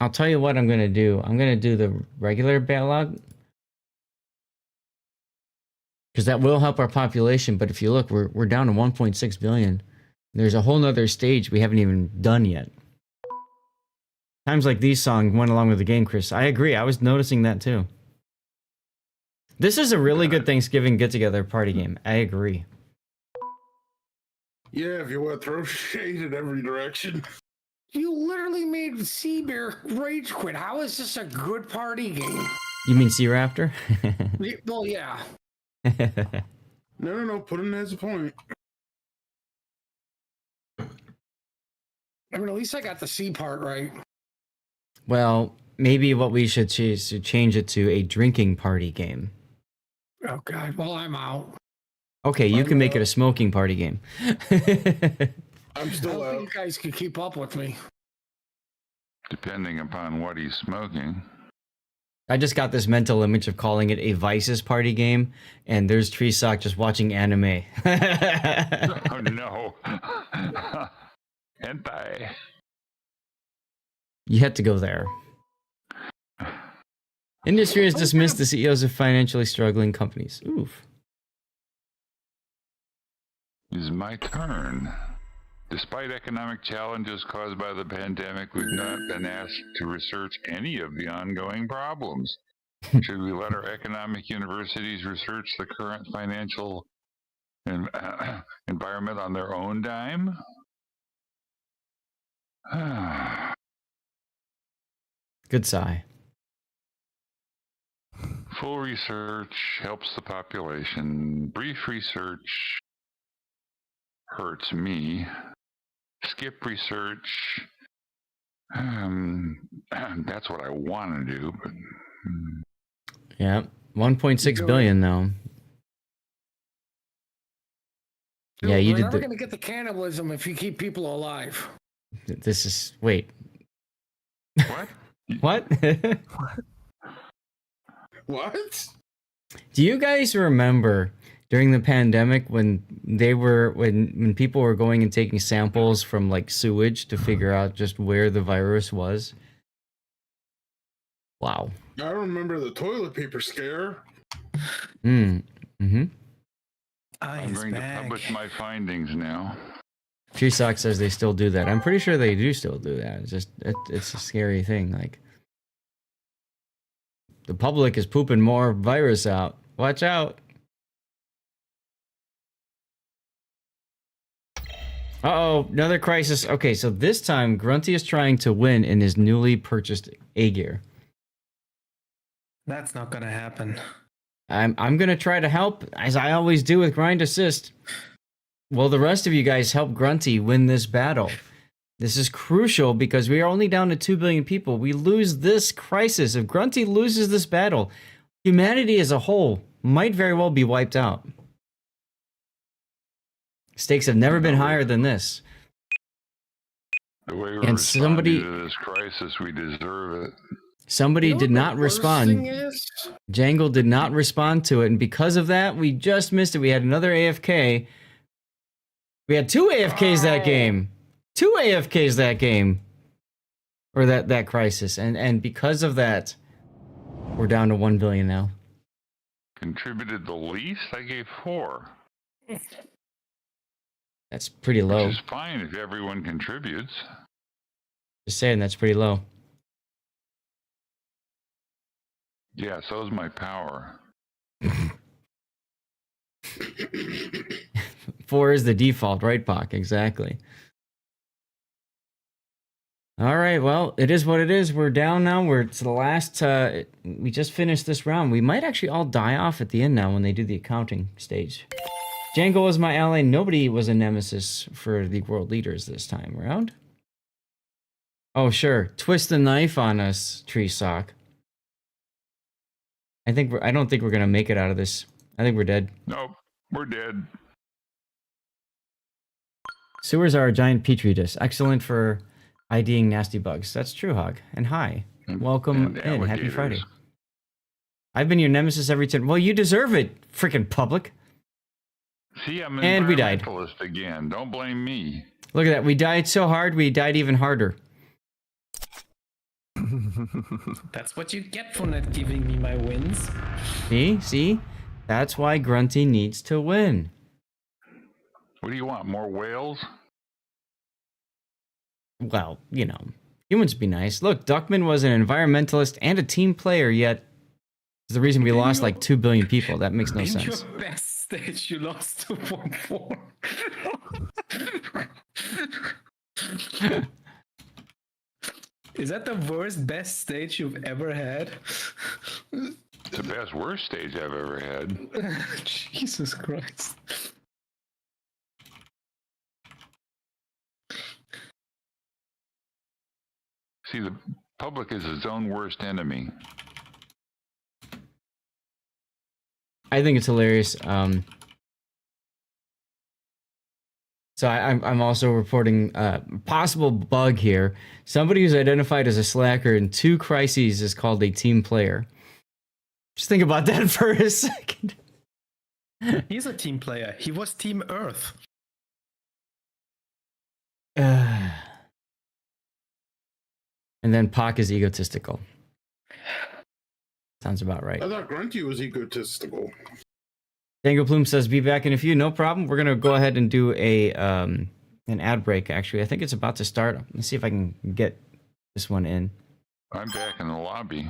I'll tell you what I'm gonna do. I'm gonna do the regular bailout because that will help our population. But if you look, we're down to 1.6 billion. There's a whole nother stage we haven't even done yet. Times like these songs went along with the game, Chris. I agree. I was noticing that too. This is a really good Thanksgiving get-together party game. I agree. Yeah, if you want to throw shade in every direction. You literally made Seabear rage quit. How is this a good party game? You mean Sea Raptor? Well, yeah. No. Put him as a point. I mean, at least I got the C part right. Well, maybe what we should choose to change it to a drinking party game. Oh, God. Well, I'm out. Okay, you can make it a smoking party game. I'm still I don't out. think you guys can keep up with me. Depending upon what he's smoking. I just got this mental image of calling it a Vices party game, and there's Treesock just watching anime. Oh, no. Hentai. You had to go there. Industry has dismissed the CEOs of financially struggling companies. Oof. It's my turn. Despite economic challenges caused by the pandemic, we've not been asked to research any of the ongoing problems. Should we let our economic universities research the current financial environment on their own dime? Good sigh. Full research helps the population. Brief research hurts me. Skip research. That's what I want to do, but Yeah, 1.6 billion though. Dude, Yeah, you we're did never the. going to get the cannibalism if you keep people alive. This is wait. What? What? What? Do you guys remember during the pandemic when when people were going and taking samples from like sewage to figure out just where the virus was? Wow. I remember the toilet paper scare. Mm-hmm. I'm going to publish my findings now. Tree Sock says they still do that. I'm pretty sure they do still do that. It's just it's a scary thing. Like the public is pooping more virus out. Watch out. Uh-oh, another crisis. Okay, so this time Grunty is trying to win in his newly purchased A-gear. That's not gonna happen. I'm gonna try to help, as I always do with Grind Assist. Well, the rest of you guys help Grunty win this battle. This is crucial because we are only down to 2 billion people. We lose this crisis. If Grunty loses this battle, humanity as a whole might very well be wiped out. Stakes have never been higher than this. The way we're And responding to this crisis, we deserve it. Somebody did not respond. Jangle did not respond to it, and because of that, we just missed it. We had another AFK. We had 2 AFKs that game. 2 AFKs that game. Or that crisis. And because of that, we're down to 1 billion now. Contributed the least? I gave 4. That's pretty low. Which is fine if everyone contributes. Just saying, that's pretty low. Yeah, so is my power. 4 is the default, right, Pac? Exactly. All right, well, it is what it is. We're down now. We're to the last. We just finished this round. We might actually all die off at the end now when they do the accounting stage. Django was my ally. Nobody was a nemesis for the world leaders this time around. Oh, sure. Twist the knife on us, Tree Sock. I don't think we're gonna make it out of this. I think we're dead. Nope, we're dead. Sewers are a giant petri dish. Excellent for IDing nasty bugs. That's true, Hog. And hi. Welcome in. Happy Friday. I've been your nemesis every time. Well, you deserve it, freaking public. See, I'm an and we died. Environmentalist again. Don't blame me. Look at that. We died so hard, we died even harder. That's what you get for not giving me my wins. See? That's why Grunty needs to win. What do you want? More whales? Well, you know, humans be nice. Look, Duckman was an environmentalist and a team player, yet is the reason we lost like 2 billion people. That makes no sense. In your best stage, you lost to 1-4. Is that the worst best stage you've ever had? It's the best worst stage I've ever had. Jesus Christ. See, the public is its own worst enemy. I think it's hilarious. So I'm also reporting a possible bug here. Somebody who's identified as a slacker in 2 crises is called a team player. Just think about that for a second. He's a team player. He was Team Earth. And then Pock is egotistical. Sounds about right. I thought Grunty was egotistical. Dango Plume says, be back in a few. No problem. We're going to go ahead and do an ad break, actually. I think it's about to start. Let's see if I can get this one in. I'm back in the lobby.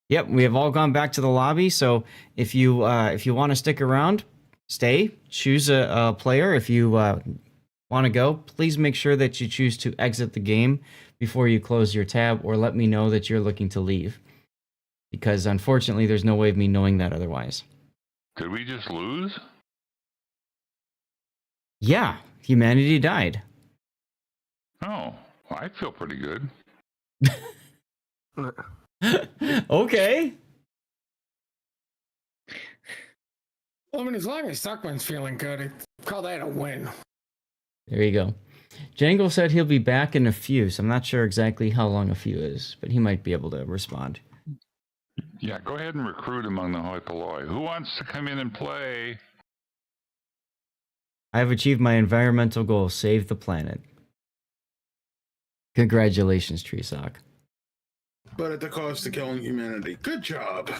Yep, we have all gone back to the lobby. So if you want to stick around, stay. Choose a player. If you want to go, please make sure that you choose to exit the game before you close your tab, or let me know that you're looking to leave. Because unfortunately, there's no way of me knowing that otherwise. Did we just lose? Yeah, humanity died. Oh, well, I feel pretty good. Okay. Well, I mean, as long as Suckman's feeling good, call that a win. There you go. Jangle said he'll be back in a few, so I'm not sure exactly how long a few is, but he might be able to respond. Yeah, go ahead and recruit among the hoi polloi. Who wants to come in and play? I have achieved my environmental goal, save the planet. Congratulations, Treesock. But at the cost of killing humanity. Good job.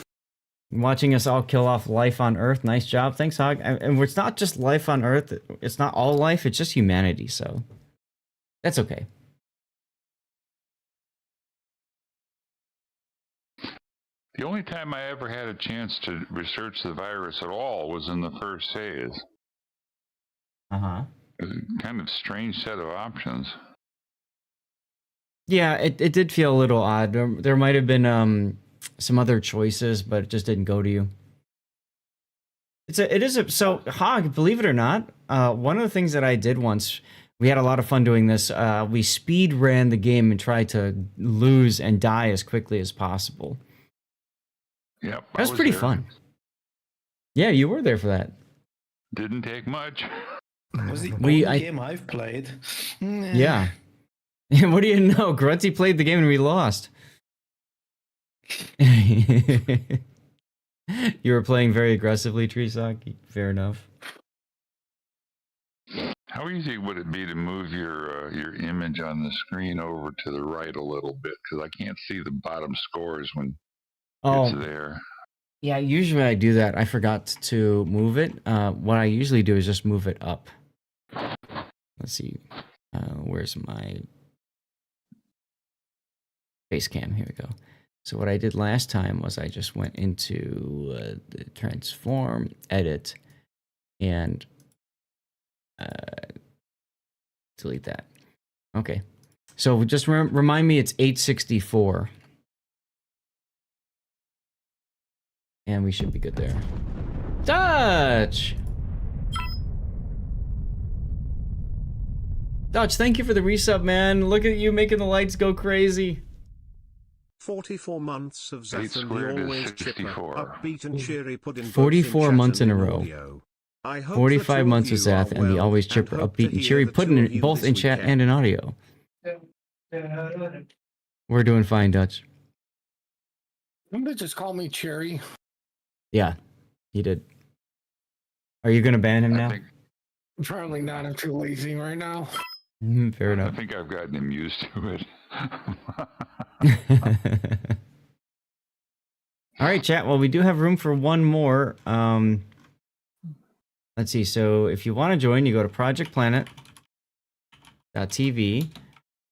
Watching us all kill off life on Earth. Nice job. Thanks, Hog. And it's not just life on Earth. It's not all life. It's just humanity. So that's okay. The only time I ever had a chance to research the virus at all was in the first phase. Uh-huh. It was a kind of strange set of options. Yeah, it did feel a little odd. There might have been some other choices, but it just didn't go to you. So Hog, believe it or not, one of the things that I did once, we had a lot of fun doing this. We speed ran the game and tried to lose and die as quickly as possible. Yep, that was pretty fun. Yeah, you were there for that. Didn't take much. It was the only game I've played. Yeah. What do you know? Grunty played the game and we lost. You were playing very aggressively, Treesock. Fair enough. How easy would it be to move your image on the screen over to the right a little bit? Because I can't see the bottom scores when it's there. Yeah, usually I do that. I forgot to move it. What I usually do is just move it up. Let's see. Where's my face cam? Here we go. So what I did last time was I just went into the transform, edit, and delete that. Okay. So just remind me it's 864. And we should be good there. Dutch! Dutch, thank you for the resub, man. Look at you making the lights go crazy. 44 months of Zeth and the always chipper, upbeat and cheery put in 44 months in a row. Audio. 45 months of Zeth and the always chipper, upbeat and cheery, putting it both in chat and in audio. We're doing fine, Dutch. I'm gonna just call me Cherry. Yeah, he did. Are you gonna ban him now? Probably not. I'm too lazy right now. Fair enough. I think I've gotten him used to it. All right, chat. Well, we do have room for one more. Let's see. So if you want to join, you go to ProjectPlanet.tv,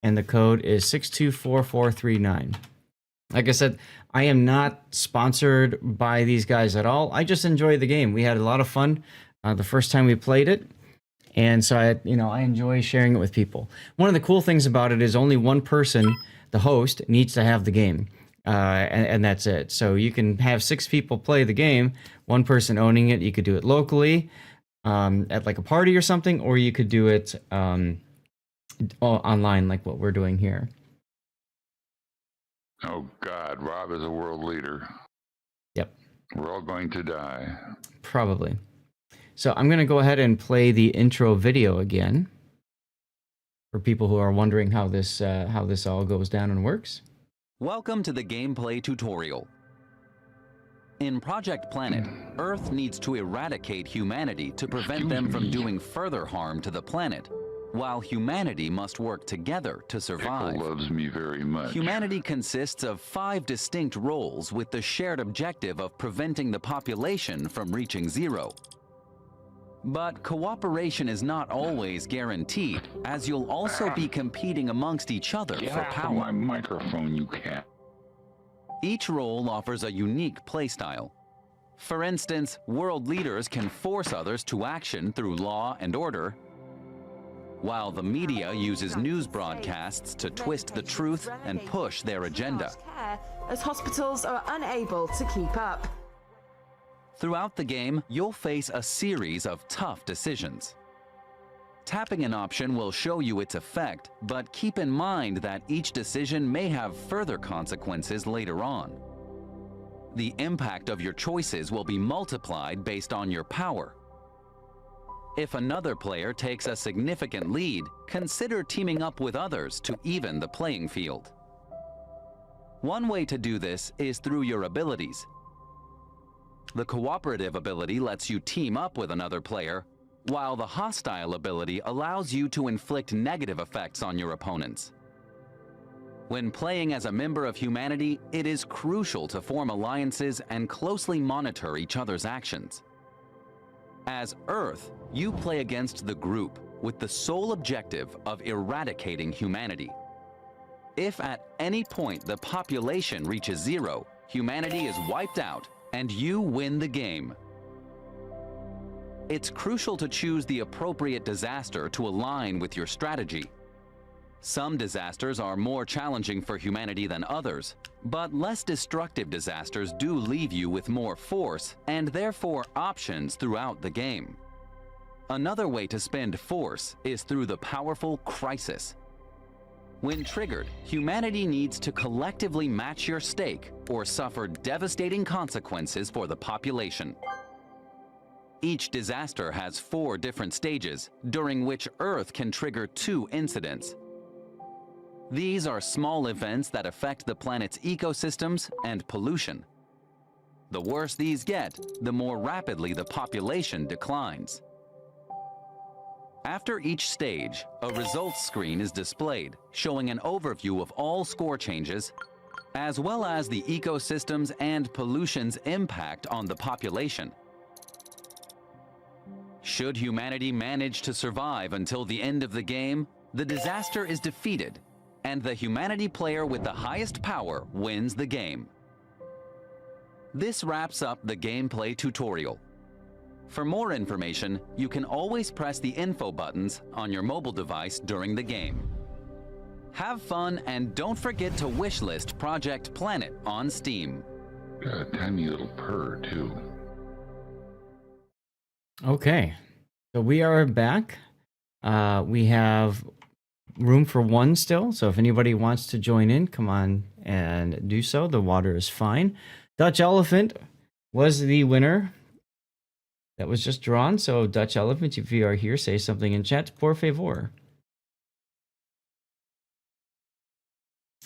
and the code is 624439. Like I said, I am not sponsored by these guys at all. I just enjoy the game. We had a lot of fun the first time we played it. And so I enjoy sharing it with people. One of the cool things about it is only one person, the host, needs to have the game. And that's it. So you can have 6 people play the game, one person owning it. You could do it locally at like a party or something, or you could do it online like what we're doing here. Oh, God. Rob is a world leader. Yep. We're all going to die. Probably. So I'm going to go ahead and play the intro video again for people who are wondering how this all goes down and works. Welcome to the gameplay tutorial. In ProjectPlanet, Earth needs to eradicate humanity to prevent them from doing further harm to the planet. while humanity must work together to survive. Pickle loves me very much. Humanity consists of 5 distinct roles with the shared objective of preventing the population from reaching zero. But cooperation is not always guaranteed, as you'll also be competing amongst each other Get for out power. of my microphone, you cat. Each role offers a unique playstyle. For instance, world leaders can force others to action through law and order, while the media uses news broadcasts to twist the truth and push their agenda. As hospitals are unable to keep up. Throughout the game, you'll face a series of tough decisions. Tapping an option will show you its effect, but keep in mind that each decision may have further consequences later on. The impact of your choices will be multiplied based on your power. If another player takes a significant lead, consider teaming up with others to even the playing field. One way to do this is through your abilities. The cooperative ability lets you team up with another player, while the hostile ability allows you to inflict negative effects on your opponents. When playing as a member of humanity, it is crucial to form alliances and closely monitor each other's actions. As Earth, you play against the group with the sole objective of eradicating humanity. If at any point the population reaches zero, humanity is wiped out and you win the game. It's crucial to choose the appropriate disaster to align with your strategy. Some disasters are more challenging for humanity than others, but less destructive disasters do leave you with more force and therefore options throughout the game. Another way to spend force is through the powerful crisis. When triggered, humanity needs to collectively match your stake or suffer devastating consequences for the population. Each disaster has 4 different stages, during which Earth can trigger 2 incidents. These are small events that affect the planet's ecosystems and pollution. The worse these get, the more rapidly the population declines. After each stage, a results screen is displayed, showing an overview of all score changes, as well as the ecosystems and pollution's impact on the population. Should humanity manage to survive until the end of the game, the disaster is defeated, and the humanity player with the highest power wins the game. This wraps up the gameplay tutorial. For more information, you can always press the info buttons on your mobile device during the game. Have fun and don't forget to wishlist ProjectPlanet on Steam. Got a tiny little purr, too. Okay, so we are back. We have room for 1 still, so if anybody wants to join in, come on and do so. The water is fine. Dutch Elephant was the winner that was just drawn, so Dutch Elephant, if you are here, say something in chat, por favor.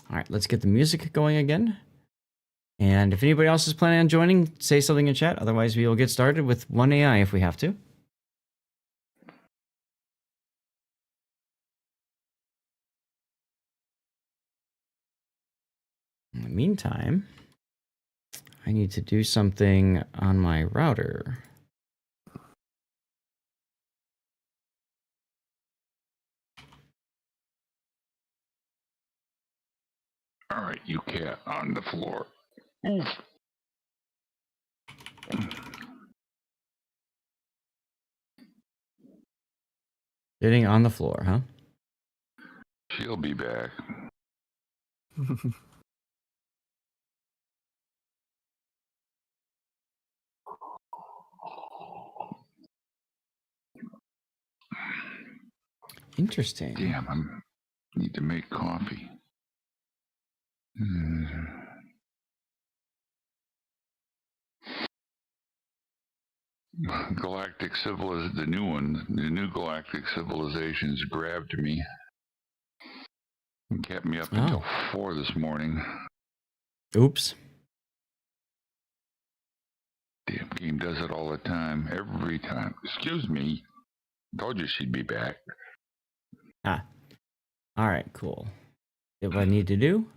All right, let's get the music going again. And if anybody else is planning on joining, say something in chat. Otherwise, we will get started with 1 AI if we have to. In the meantime, I need to do something on my router. All right, you cat on the floor. Oof. Sitting on the floor, huh? She'll be back. Interesting. Damn, I need to make coffee. Galactic civilization, the new galactic civilizations grabbed me and kept me up until 4 this morning. Oops. Damn game does it all the time, every time. Excuse me. Told you she'd be back. Ah. All right, cool. Did what I need to do.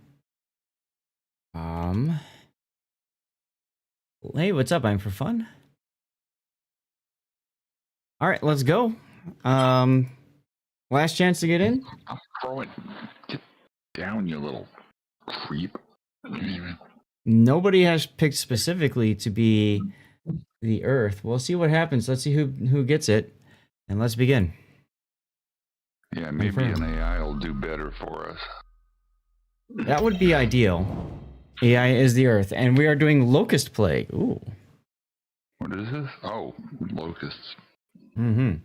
Hey, what's up? I'm for fun. All right, let's go. Last chance to get in. I'll throw it. Get down, you little creep. Nobody has picked specifically to be the Earth. We'll see what happens. Let's see who gets it, and let's begin. Yeah, maybe an AI will do better for us. That would be ideal. AI is the Earth, and we are doing Locust Plague. Ooh. What is this? Oh, locusts. Mm-hmm.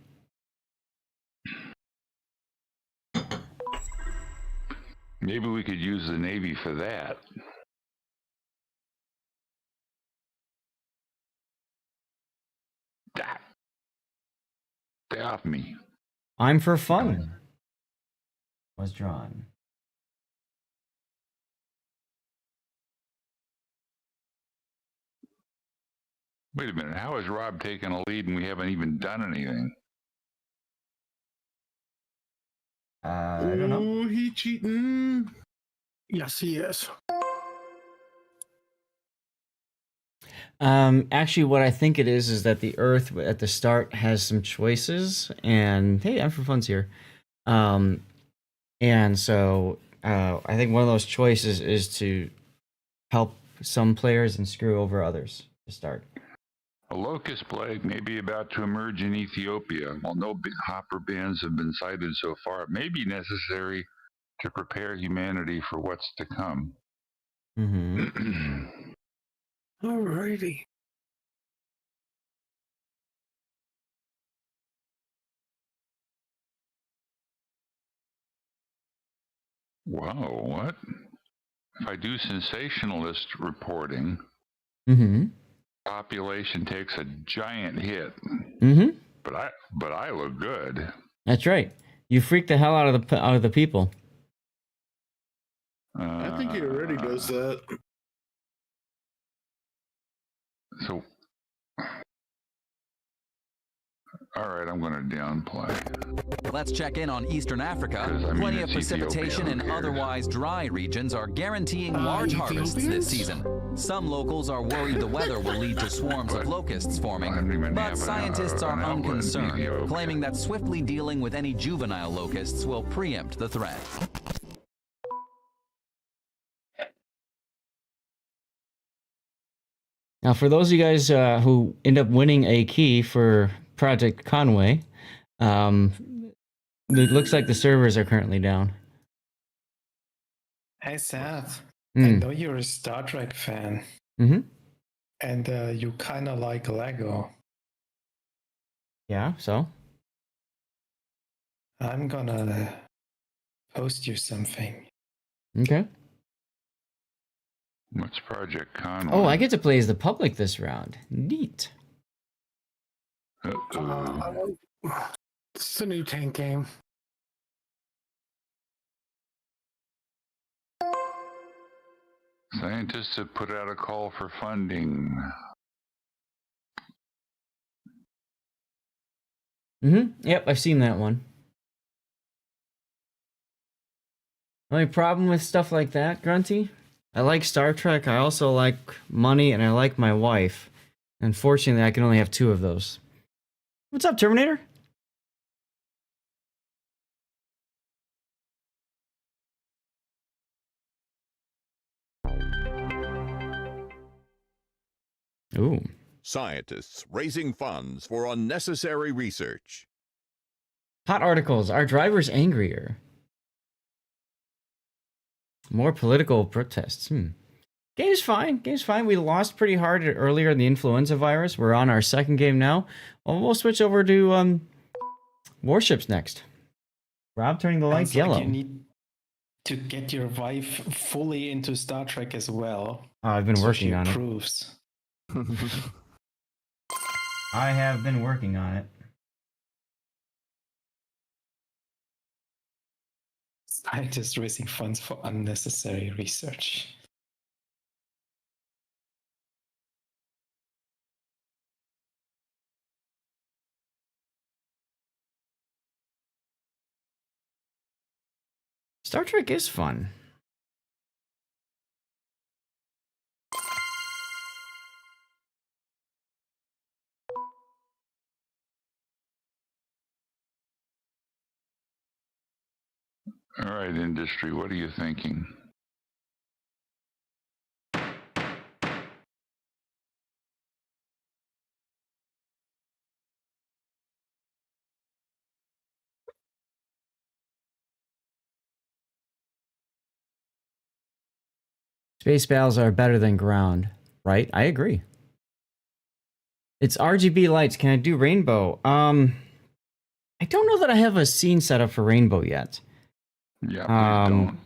Maybe we could use the Navy for that. Stay off me. I'm for fun. Was drawn. Wait a minute. How is Rob taking a lead and we haven't even done anything? I don't know. Ooh, he cheating. Yes, he is. Actually, what I think it is that the Earth at the start has some choices, and hey, I'm for fun's here. And so I think one of those choices is to help some players and screw over others to start. A locust plague may be about to emerge in Ethiopia. While no big hopper bands have been sighted so far, it may be necessary to prepare humanity for what's to come. Mm-hmm. Alrighty. Whoa, what? If I do sensationalist reporting, population takes a giant hit. But I look good. That's right. You freak the hell out of the people. I think he already does that. So, all right, I'm going to downplay. Let's check in on Eastern Africa. Plenty of precipitation in otherwise dry regions are guaranteeing large harvests this season. Some locals are worried the weather will lead to swarms of locusts forming, but scientists are unconcerned, claiming that swiftly dealing with any juvenile locusts will preempt the threat. Now, for those of you guys who end up winning a key for Project Conway, it looks like the servers are currently down. Hey, Seth. I know you're a Star Trek fan. And you kind of like Lego. Yeah, so? I'm gonna post you something. Okay. What's Project Conway? Oh, I get to play as the public this round. Neat. It's a new tank game. Scientists have put out a call for funding. Yep, I've seen that one. Only problem with stuff like that, Grunty? I like Star Trek, I also like money, and I like my wife. Unfortunately, I can only have 2 of those. What's up, Terminator? Ooh. Scientists raising funds for unnecessary research. Hot articles. Are drivers angrier? More political protests. Game's fine. Game's fine. We lost pretty hard earlier in the influenza virus. We're on our second game now. Well, we'll switch over to Warships next. Rob turning the lights yellow. You need to get your wife fully into Star Trek as well. Oh, I've been working on it. I have been working on it. Scientists raising funds for unnecessary research. Star Trek is fun. All right, industry, what are you thinking? Space battles are better than ground, right? I agree. It's RGB lights. Can I do rainbow? I don't know that I have a scene set up for rainbow yet. Yeah, please don't.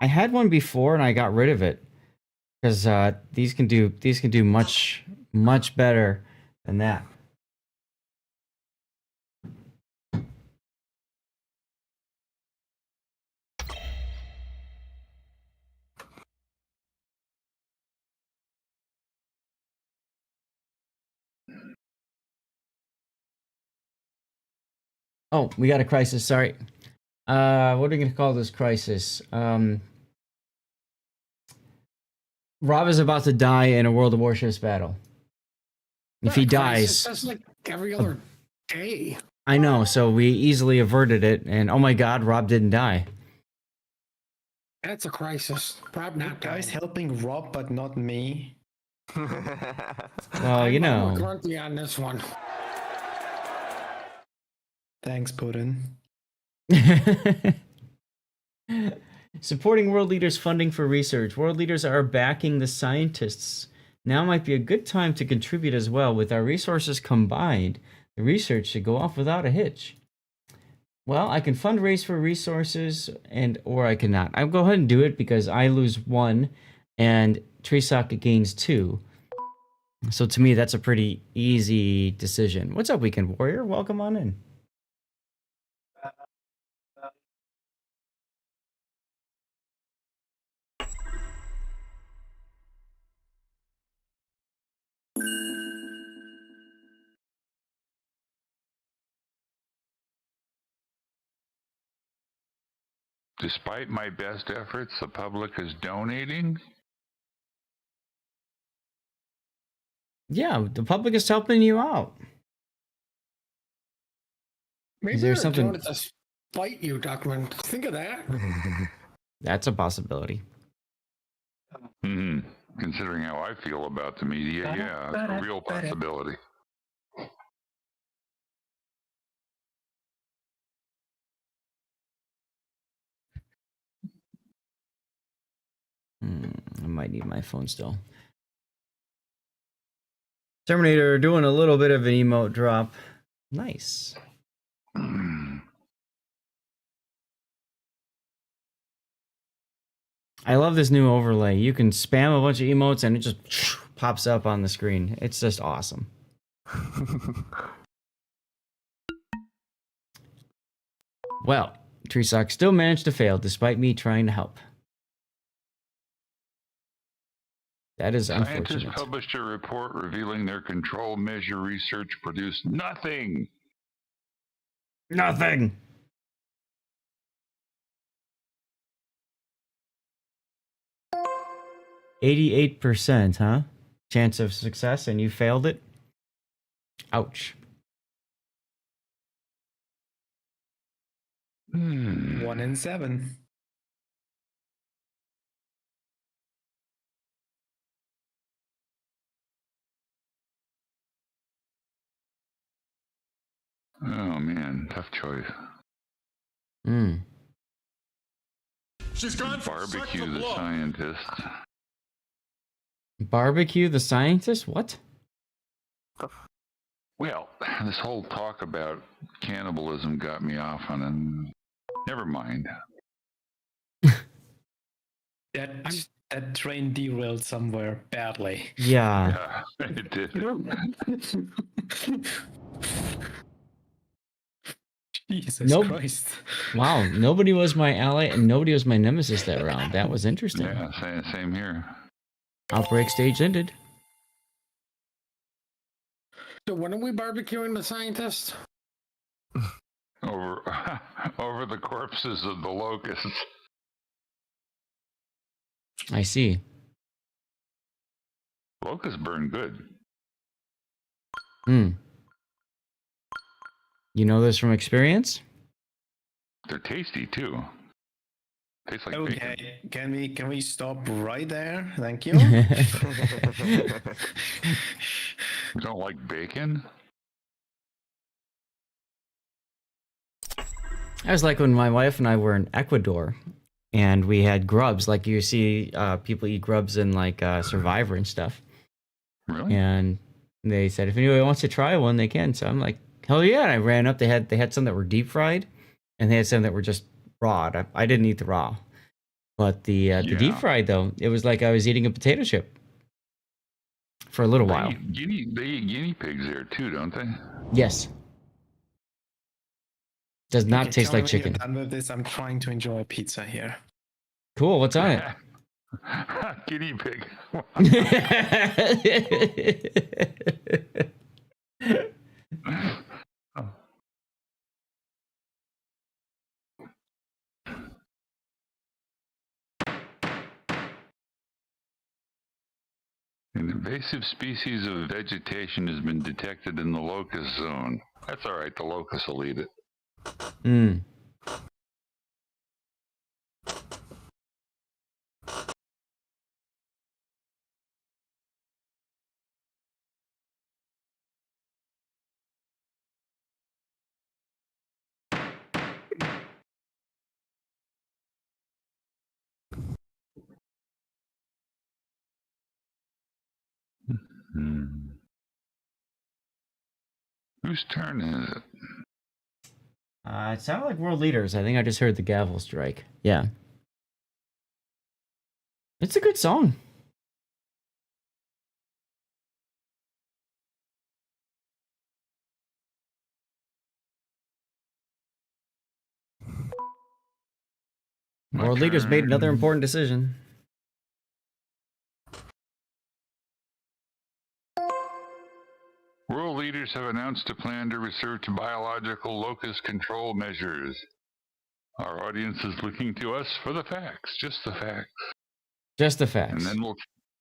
I had one before and I got rid of it because these can do much better than that. Oh, we got a crisis. Sorry. What are we going to call this crisis? Rob is about to die in a World of Warships battle. If he dies, that's like every other day. I know. So we easily averted it, and oh my God, Rob didn't die. That's a crisis. Rob not guys helping Rob, but not me. Well, you know. I'm currently on this one. Thanks, Putin. Supporting world leaders funding for research. World leaders are backing the scientists. Now might be a good time to contribute as well. With our resources combined, the research should go off without a hitch. Well, I can fundraise for resources or I cannot. I'll go ahead and do it because I lose 1 and Treesock gains 2. So to me, that's a pretty easy decision. What's up, Weekend Warrior? Welcome on in. Despite my best efforts, the public is donating? Yeah, the public is helping you out. Maybe Is there they're something? doing it to spite you, Duckman. Think of that. That's a possibility. Considering how I feel about the media, yeah, it's a real possibility. I might need my phone still. Terminator doing a little bit of an emote drop. Nice. I love this new overlay. You can spam a bunch of emotes and it just pops up on the screen. It's just awesome. Well, Treesock still managed to fail despite me trying to help. That is unfortunate. Scientists published a report revealing their control measure research produced nothing. Nothing. %, huh? Chance of success, and you failed it? Ouch. 1 in 7. Oh man, tough choice. She's gone from Barbecue the scientist. Barbecue the scientist? What? Well, this whole talk about cannibalism got me off on a... Never mind. That train derailed somewhere badly. Yeah. Yeah, it did. Jesus Christ. Wow, nobody was my ally and nobody was my nemesis that round. That was interesting. Yeah, same here. Outbreak stage ended. So when are we barbecuing the scientist? Over over the corpses of the locusts. I see. Locusts burn good. Hmm. You know this from experience? They're tasty too. Tastes like bacon. Okay, can we stop right there? Thank you. You don't like bacon? I was like when my wife and I were in Ecuador, and we had grubs. Like you see, people eat grubs in like Survivor and stuff. Really? And they said if anybody wants to try one, they can. So I'm like, hell yeah! And I ran up. They had some that were deep fried, and they had some that were just raw. I didn't eat the raw, but the deep fried though, it was like I was eating a potato chip for a little while. They eat guinea pigs there too, don't they? Yes. Does not taste like chicken. When you're done with this, I'm trying to enjoy pizza here. Cool. What's on it? Guinea pig. An invasive species of vegetation has been detected in the locust zone. That's all right. The locusts will eat it. Hmm. Whose turn is it? It sounded like world leaders. I think I just heard the gavel strike. Yeah. It's a good song. World leaders made another important decision. World leaders have announced a plan to research biological locust control measures. Our audience is looking to us for the facts, just the facts. Just the facts. And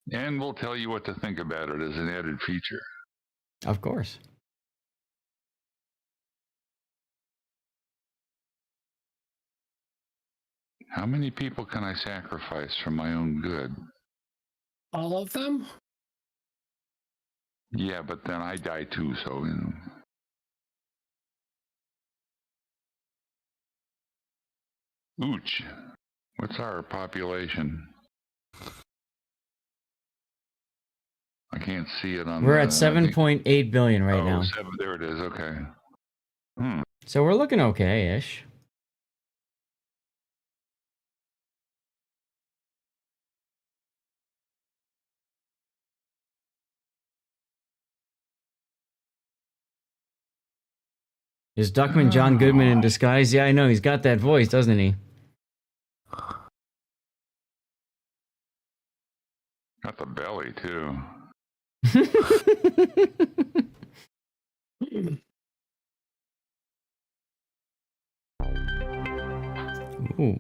then we'll tell you what to think about it as an added feature. Of course. How many people can I sacrifice for my own good? All of them? Yeah, but then I die too, so, you know. Ooch. What's our population? I can't see it on We're at 7.8 billion right now. 7, there it is, okay. So we're looking okay-ish. Is Duckman John Goodman in disguise? Yeah, I know. He's got that voice, doesn't he? Got the belly, too. Ooh.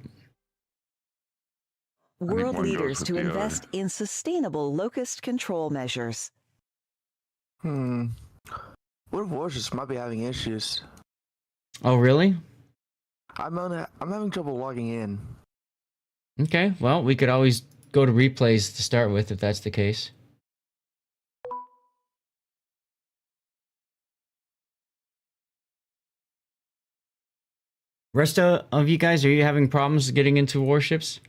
World leaders to invest in sustainable locust control measures. What if Warships might be having issues? Oh, really? I'm having trouble logging in. Okay, well, we could always go to replays to start with if that's the case. Rest of you guys, are you having problems getting into Warships?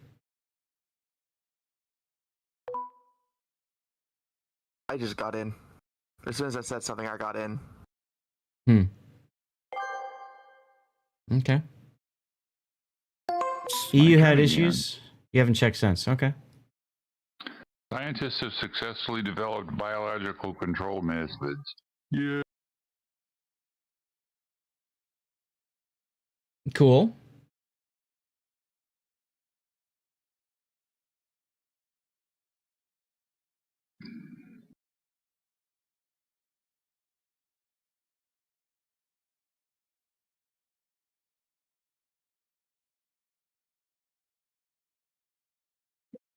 I just got in. As soon as I said something, I got in. Okay. EU had issues? You haven't checked since. Okay. Scientists have successfully developed biological control methods. Yeah. Cool.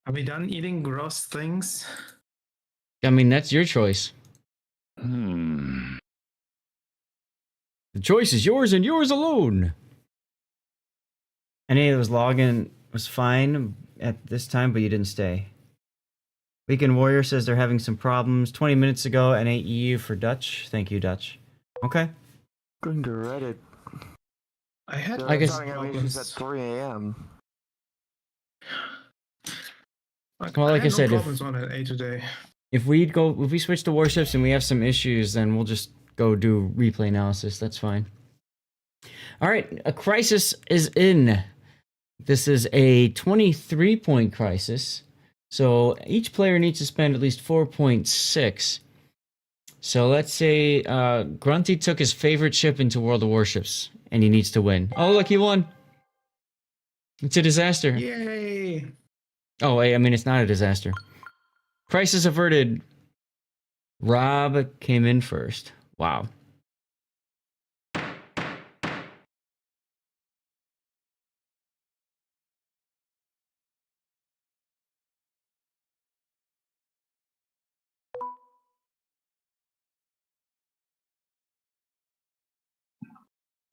Are we done eating gross things? I mean, that's your choice. Hmm. The choice is yours and yours alone. Any of those login was fine at this time, but you didn't stay. Weekend Warrior says they're having some problems. 20 minutes ago, and EU for Dutch. Thank you, Dutch. Okay. Going to Reddit. I guess. Having issues at 3 a.m. Well, like I said, problems on it today. if we switch to Warships and we have some issues, then we'll just go do replay analysis. That's fine. All right, a crisis is in. This is a 23-point crisis. So each player needs to spend at least 4.6. So let's say Grunty took his favorite ship into World of Warships, and he needs to win. Oh, look, he won. It's a disaster. Yay! Oh, wait, I mean, it's not a disaster. Crisis averted. Rob came in first. Wow.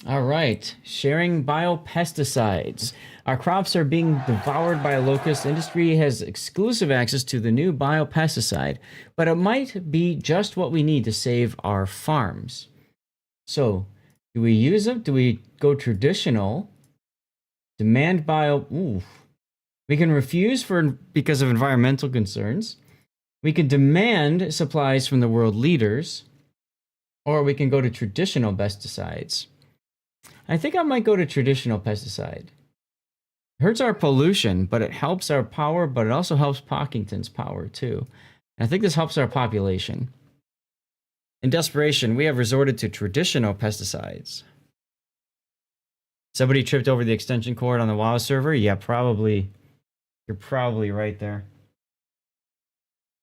All right, sharing biopesticides. Our crops are being devoured by a locust. Industry has exclusive access to the new biopesticide, but it might be just what we need to save our farms. So, do we use them? Do we go traditional? Demand bio. Ooh. We can refuse because of environmental concerns. We can demand supplies from the world leaders, or we can go to traditional pesticides. I think I might go to traditional pesticide. It hurts our pollution, but it helps our power, but it also helps Pockington's power too. And I think this helps our population. In desperation, we have resorted to traditional pesticides. Somebody tripped over the extension cord on the WoW server? Yeah, probably. You're probably right there.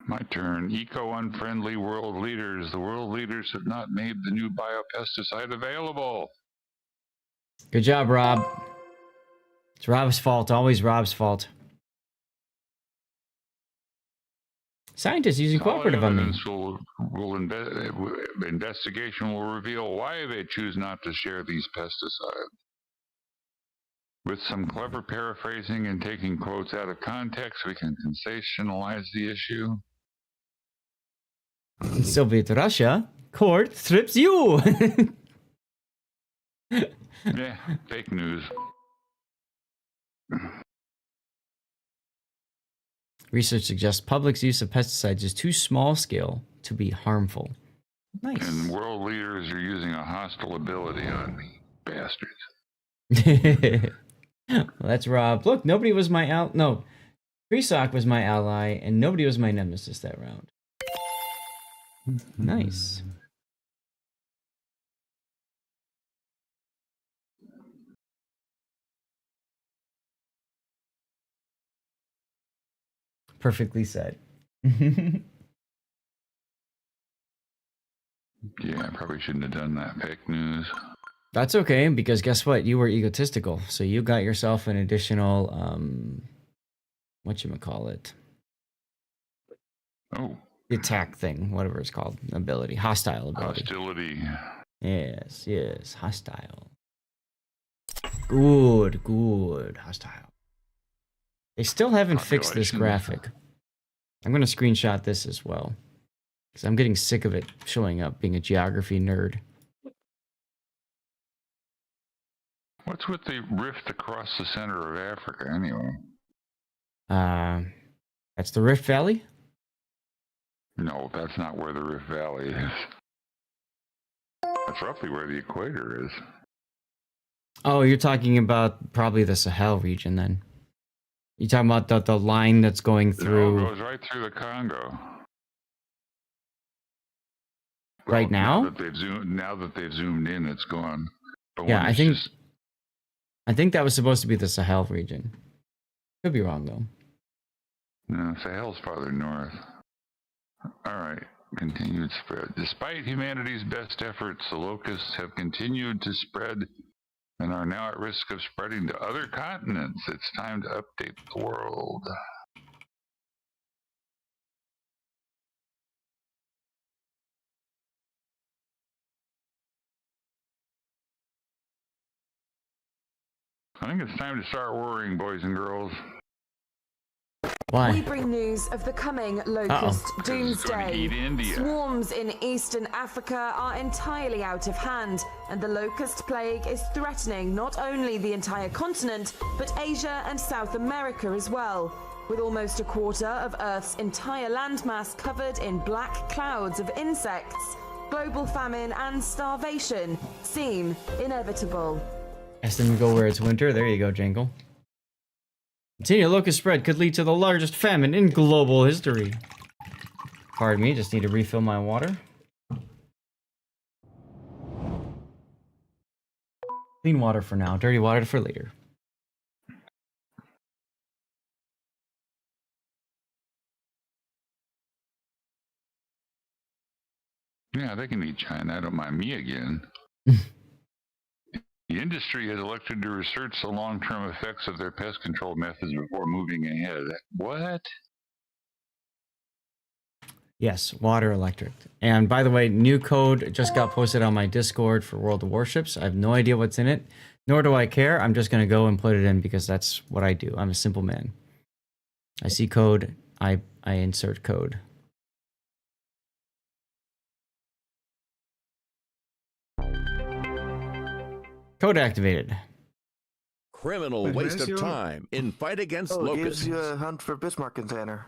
My turn. Eco-unfriendly world leaders. The world leaders have not made the new biopesticide available. Good job, Rob. It's Rob's fault. Always Rob's fault. Scientists using cooperative on me. Investigation will reveal why they choose not to share these pesticides. With some clever paraphrasing and taking quotes out of context, we can sensationalize the issue. In Soviet Russia, court strips you. Yeah, fake news. Research suggests public's use of pesticides is too small scale to be harmful. Nice. And world leaders are using a hostile ability on me, bastards. Well, that's Rob. Look, nobody was my No, Treesock was my ally, and nobody was my nemesis that round. Nice. Perfectly said. Yeah, I probably shouldn't have done that. Fake news. That's okay, because guess what? You were egotistical, so you got yourself an additional, whatchamacallit? Oh. The attack thing, whatever it's called. Ability. Hostile ability. Hostility. Yes, yes. Hostile. Good, good. Hostile. They still haven't fixed this graphic. I'm going to screenshot this as well, because I'm getting sick of it showing up being a geography nerd. What's with the rift across the center of Africa, anyway? That's the Rift Valley? No, that's not where the Rift Valley is. That's roughly where the equator is. Oh, you're talking about probably the Sahel region then. You're talking about the line that's going through... No, it goes right through the Congo. Right now? Now that they've zoomed in, it's gone. But yeah, I think that was supposed to be the Sahel region. Could be wrong, though. No, Sahel's farther north. All right, continued spread. Despite humanity's best efforts, the locusts have continued to spread and are now at risk of spreading to other continents. It's time to update the world. I think it's time to start worrying, boys and girls. Why? We bring news of the coming locust doomsday. Swarms in eastern Africa are entirely out of hand, and the locust plague is threatening not only the entire continent, but Asia and South America as well, with almost a quarter of Earth's entire landmass covered in black clouds of insects. Global famine and starvation seem inevitable. Ask them to go where it's winter. There you go, Jangle. Continued locust spread could lead to the largest famine in global history. Pardon me, just need to refill my water. Clean water for now, dirty water for later. Yeah, they can eat China. I don't mind me again. The industry has elected to research the long-term effects of their pest control methods before moving ahead. What? Yes, water, electric. And by the way, new code just got posted on my Discord for World of Warships. I have no idea what's in it, nor do I care. I'm just going to go and put it in because that's what I do. I'm a simple man. I see code, I insert code. Code activated. Criminal waste of time in fight against locusts. It gives you a hunt for Bismarck container.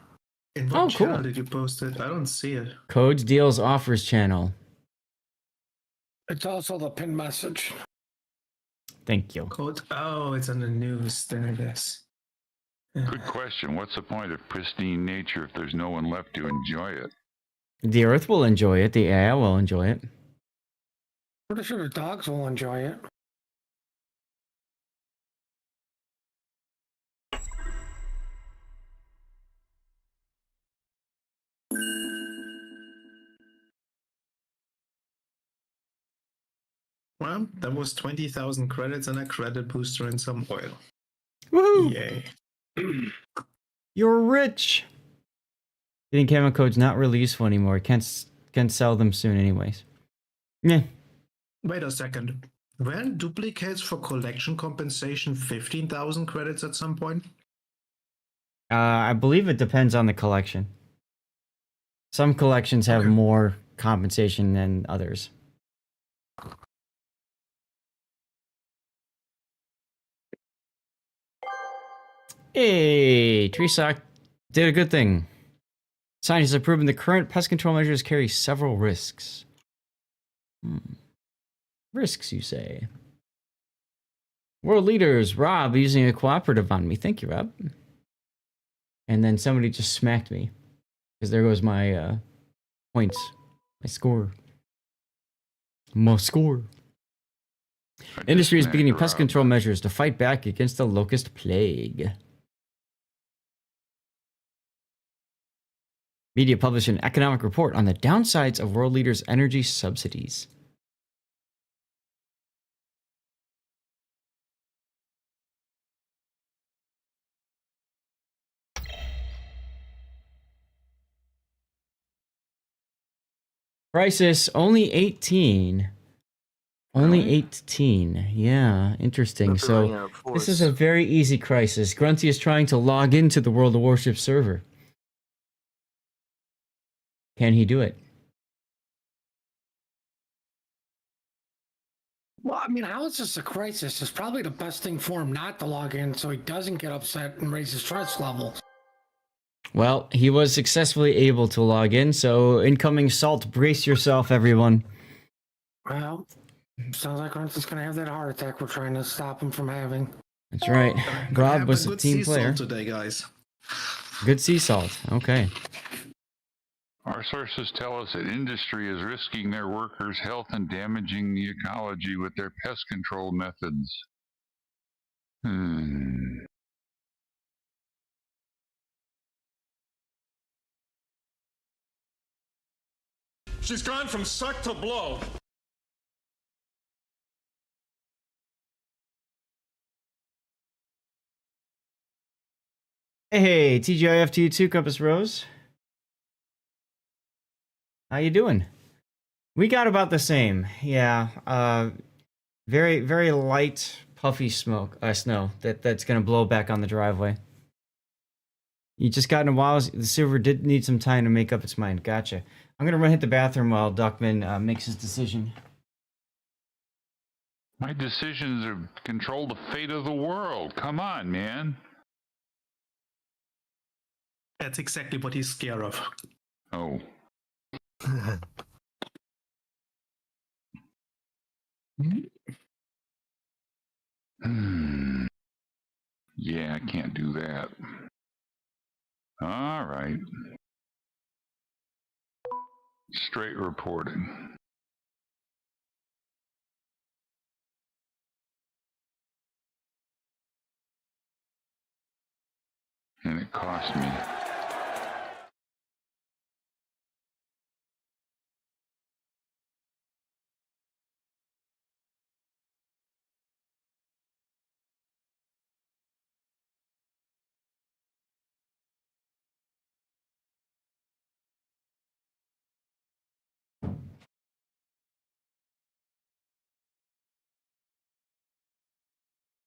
In what channel did you post it? I don't see it. Codes, deals, offers channel. It's also the pin message. Thank you. Code. Oh, it's on the news. There it is. Good question. What's the point of pristine nature if there's no one left to enjoy it? The Earth will enjoy it. The AI will enjoy it. Pretty sure the dogs will enjoy it. Well, that was 20,000 credits and a credit booster and some oil. Woohoo! Yay. You're rich! Getting camo codes not really useful anymore. Can't sell them soon anyways. Yeah. Wait a second. Weren't duplicates for collection compensation 15,000 credits at some point? I believe it depends on the collection. Some collections have more compensation than others. Hey, Tree Sock did a good thing. Scientists have proven the current pest control measures carry several risks. Risks, you say? World leaders, Rob using a cooperative on me. Thank you, Rob. And then somebody just smacked me. Because there goes my points. My score. My score. Industry is beginning pest control measures to fight back against the locust plague. Media published an economic report on the downsides of world leaders' energy subsidies. Crisis, only 18. Only 18. Yeah, interesting. So this is a very easy crisis. Grunty is trying to log into the World of Warships server. Can he do it? Well, I mean, how is this a crisis? It's probably the best thing for him not to log in so he doesn't get upset and raise his stress levels. Well, he was successfully able to log in, so incoming salt, brace yourself, everyone. Well, sounds like Grunty's going to have that heart attack we're trying to stop him from having. That's right. Rob was a team player. Today, guys. Good sea salt. Okay. Our sources tell us that industry is risking their workers' health and damaging the ecology with their pest control methods. She's gone from suck to blow. Hey, TGIF to you too, Compass Rose. How you doing? We got about the same. Yeah. Very, very light puffy smoke, snow that's gonna blow back on the driveway. You just got in a while. The server did need some time to make up its mind. Gotcha. I'm gonna run hit the bathroom while Duckman makes his decision. My decisions are control the fate of the world. Come on, man. That's exactly what he's scared of. Oh. Yeah, I can't do that. All right. Straight reporting. And it cost me.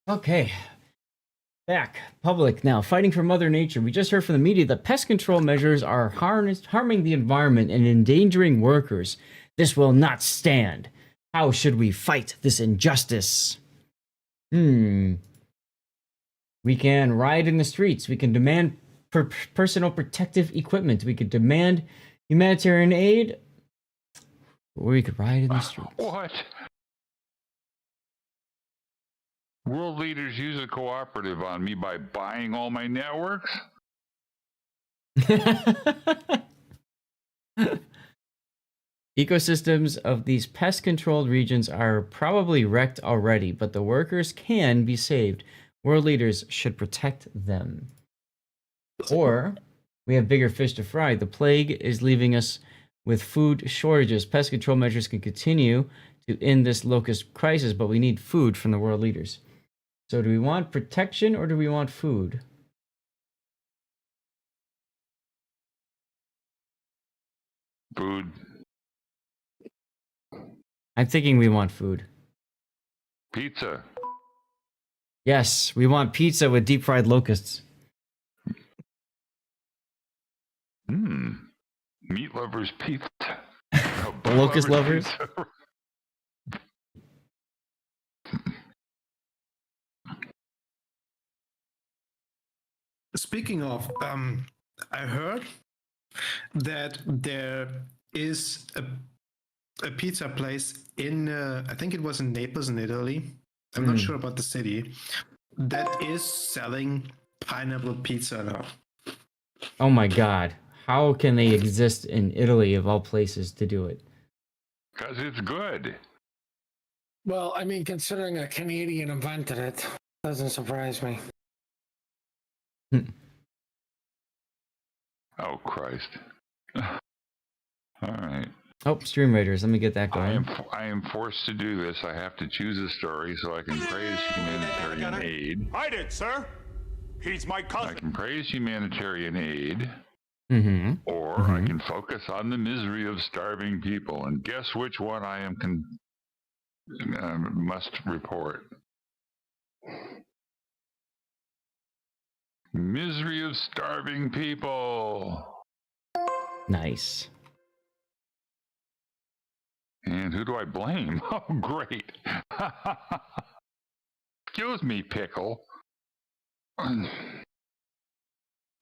Okay. Back. Public now. Fighting for Mother Nature. We just heard from the media that pest control measures are harming the environment and endangering workers. This will not stand. How should we fight this injustice? We can riot in the streets. We can demand personal protective equipment. We could demand humanitarian aid. Or we could riot in the streets. What? World leaders use a cooperative on me by buying all my networks? Ecosystems of these pest-controlled regions are probably wrecked already, but the workers can be saved. World leaders should protect them. Or we have bigger fish to fry. The plague is leaving us with food shortages. Pest control measures can continue to end this locust crisis, but we need food from the world leaders. So do we want protection or do we want food? Food. I'm thinking we want food. Pizza. Yes, we want pizza with deep fried locusts. Meat lovers pizza. Locust lovers? Pizza. Speaking of, I heard that there is a pizza place in, I think it was in Naples in Italy. I'm not sure about the city. That is selling pineapple pizza now. Oh my god. How can they exist in Italy of all places to do it? Because it's good. Well, I mean, considering a Canadian invented it, doesn't surprise me. Oh, Christ. All right. Oh, Stream Raiders. Let me get that going. I am forced to do this. I have to choose a story so I can praise humanitarian aid. I did, sir. He's my cousin. I can praise humanitarian aid. Or Mm-hmm. I can focus on the misery of starving people. And guess which one I am must report. Misery of starving people. Nice. And who do I blame? Oh, great. Excuse me, Pickle.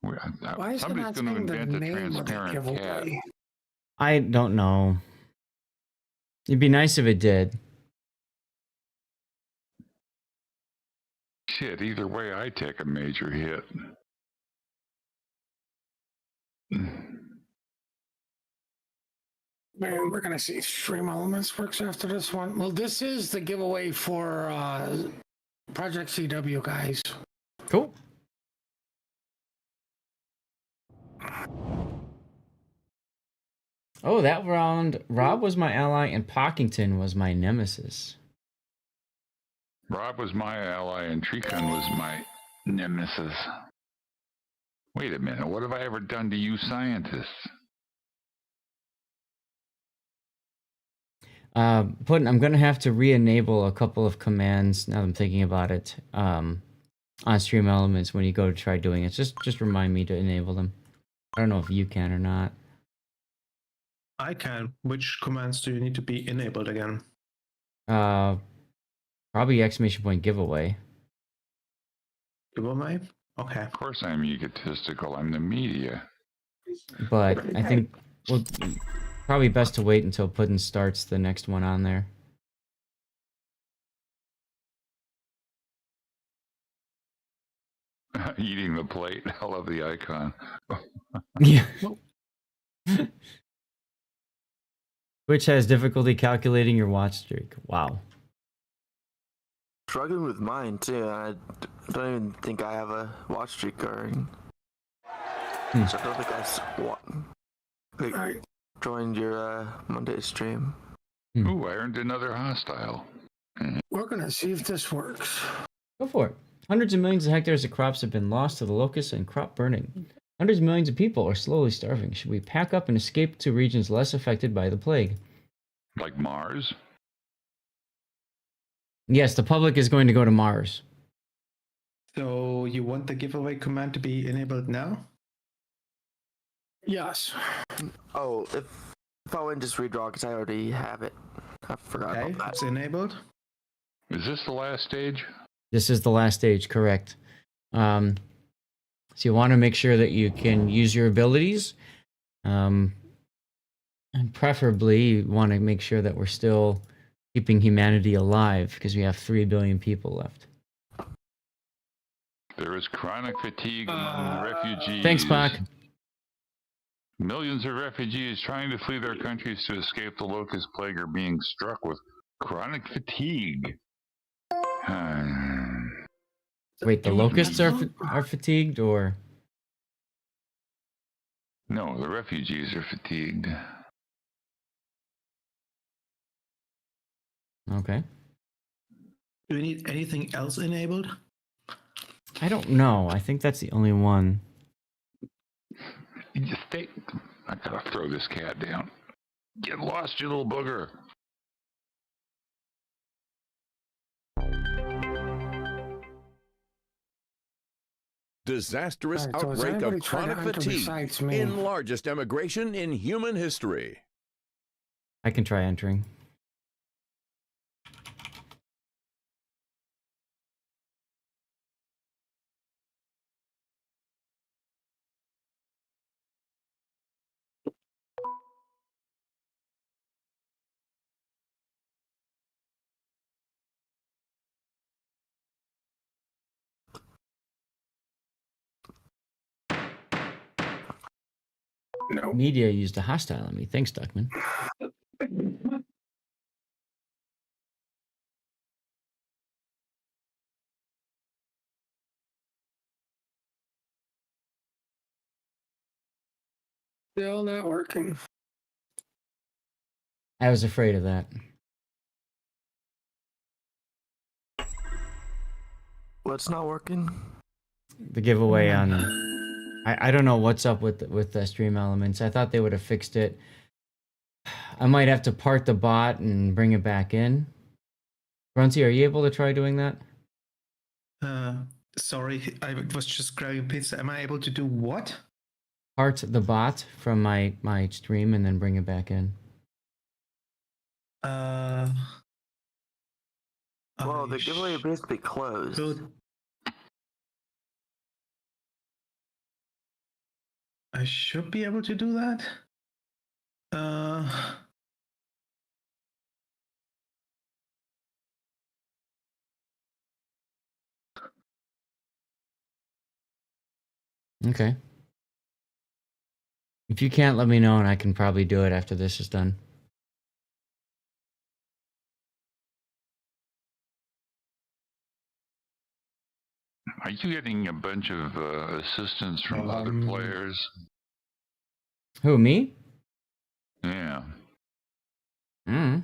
Why is Somebody's going to invent a transparent cat. I don't know. It'd be nice if it did. Shit, either way, I take a major hit. Maybe we're going to see Stream Elements works after this one. Well, this is the giveaway for Project CW, guys. Cool. Oh, that round, Rob was my ally and Pockington was my nemesis. Rob was my ally and Tricon was my nemesis. Wait a minute, what have I ever done to you scientists? I'm gonna have to re-enable a couple of commands now that I'm thinking about it. On Stream Elements when you go to try doing it. Just remind me to enable them. I don't know if you can or not. I can. Which commands do you need to be enabled again? Probably exclamation point giveaway. Giveaway? Okay. Of course I'm egotistical. I'm the media. But I think well, probably best to wait until Puddin starts the next one on there. Eating the plate. I love the icon. Yeah. Which has difficulty calculating your watch streak. Wow. Struggling with mine too. I don't even think I have a watch streak going. So I don't think I joined your Monday stream. Ooh, I earned another hostile. We're gonna see if this works. Go for it. Hundreds of millions of hectares of crops have been lost to the locusts and crop burning. Hundreds of millions of people are slowly starving. Should we pack up and escape to regions less affected by the plague? Like Mars? Yes, the public is going to go to Mars. So you want the giveaway command to be enabled now? Yes. Oh, if I wouldn't just redraw because I already have it. I forgot about that. It's enabled. Is this the last stage? This is the last stage, correct. So you want to make sure that you can use your abilities. And preferably, you want to make sure that we're still keeping humanity alive because we have 3 billion people left. There is chronic fatigue among refugees. Thanks, Bach. Millions of refugees trying to flee their countries to escape the locust plague are being struck with chronic fatigue. Wait, the locusts are fatigued, or? No, the refugees are fatigued. Okay. Do you need anything else enabled? I don't know. I think that's the only one. I gotta throw this cat down. Get lost, you little booger. Disastrous outbreak of chronic fatigue in largest emigration in human history. I can try entering. No. Media used a hostile on me. Thanks, Duckman. Still not working. I was afraid of that. What's not working? The giveaway on... I don't know what's up with the Stream Elements. I thought they would have fixed it. I might have to part the bot and bring it back in. Grunty, are you able to try doing that? Sorry, I was just grabbing pizza. Am I able to do what? Part the bot from my stream and then bring it back in. Well, the giveaway appears to be closed. Good. I should be able to do that. Okay. If you can't, let me know and I can probably do it after this is done. Are you getting a bunch of assistance from other players? Who, me? Yeah. Mm.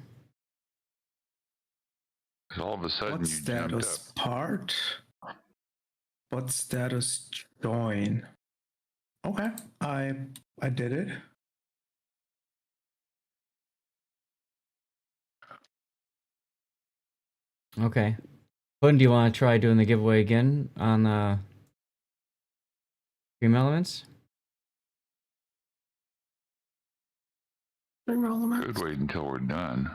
All of a sudden What you jumped up. status part? What status join? Okay, I did it. Okay. Puddin, do you want to try doing the giveaway again on Stream Elements? Could wait until we're done.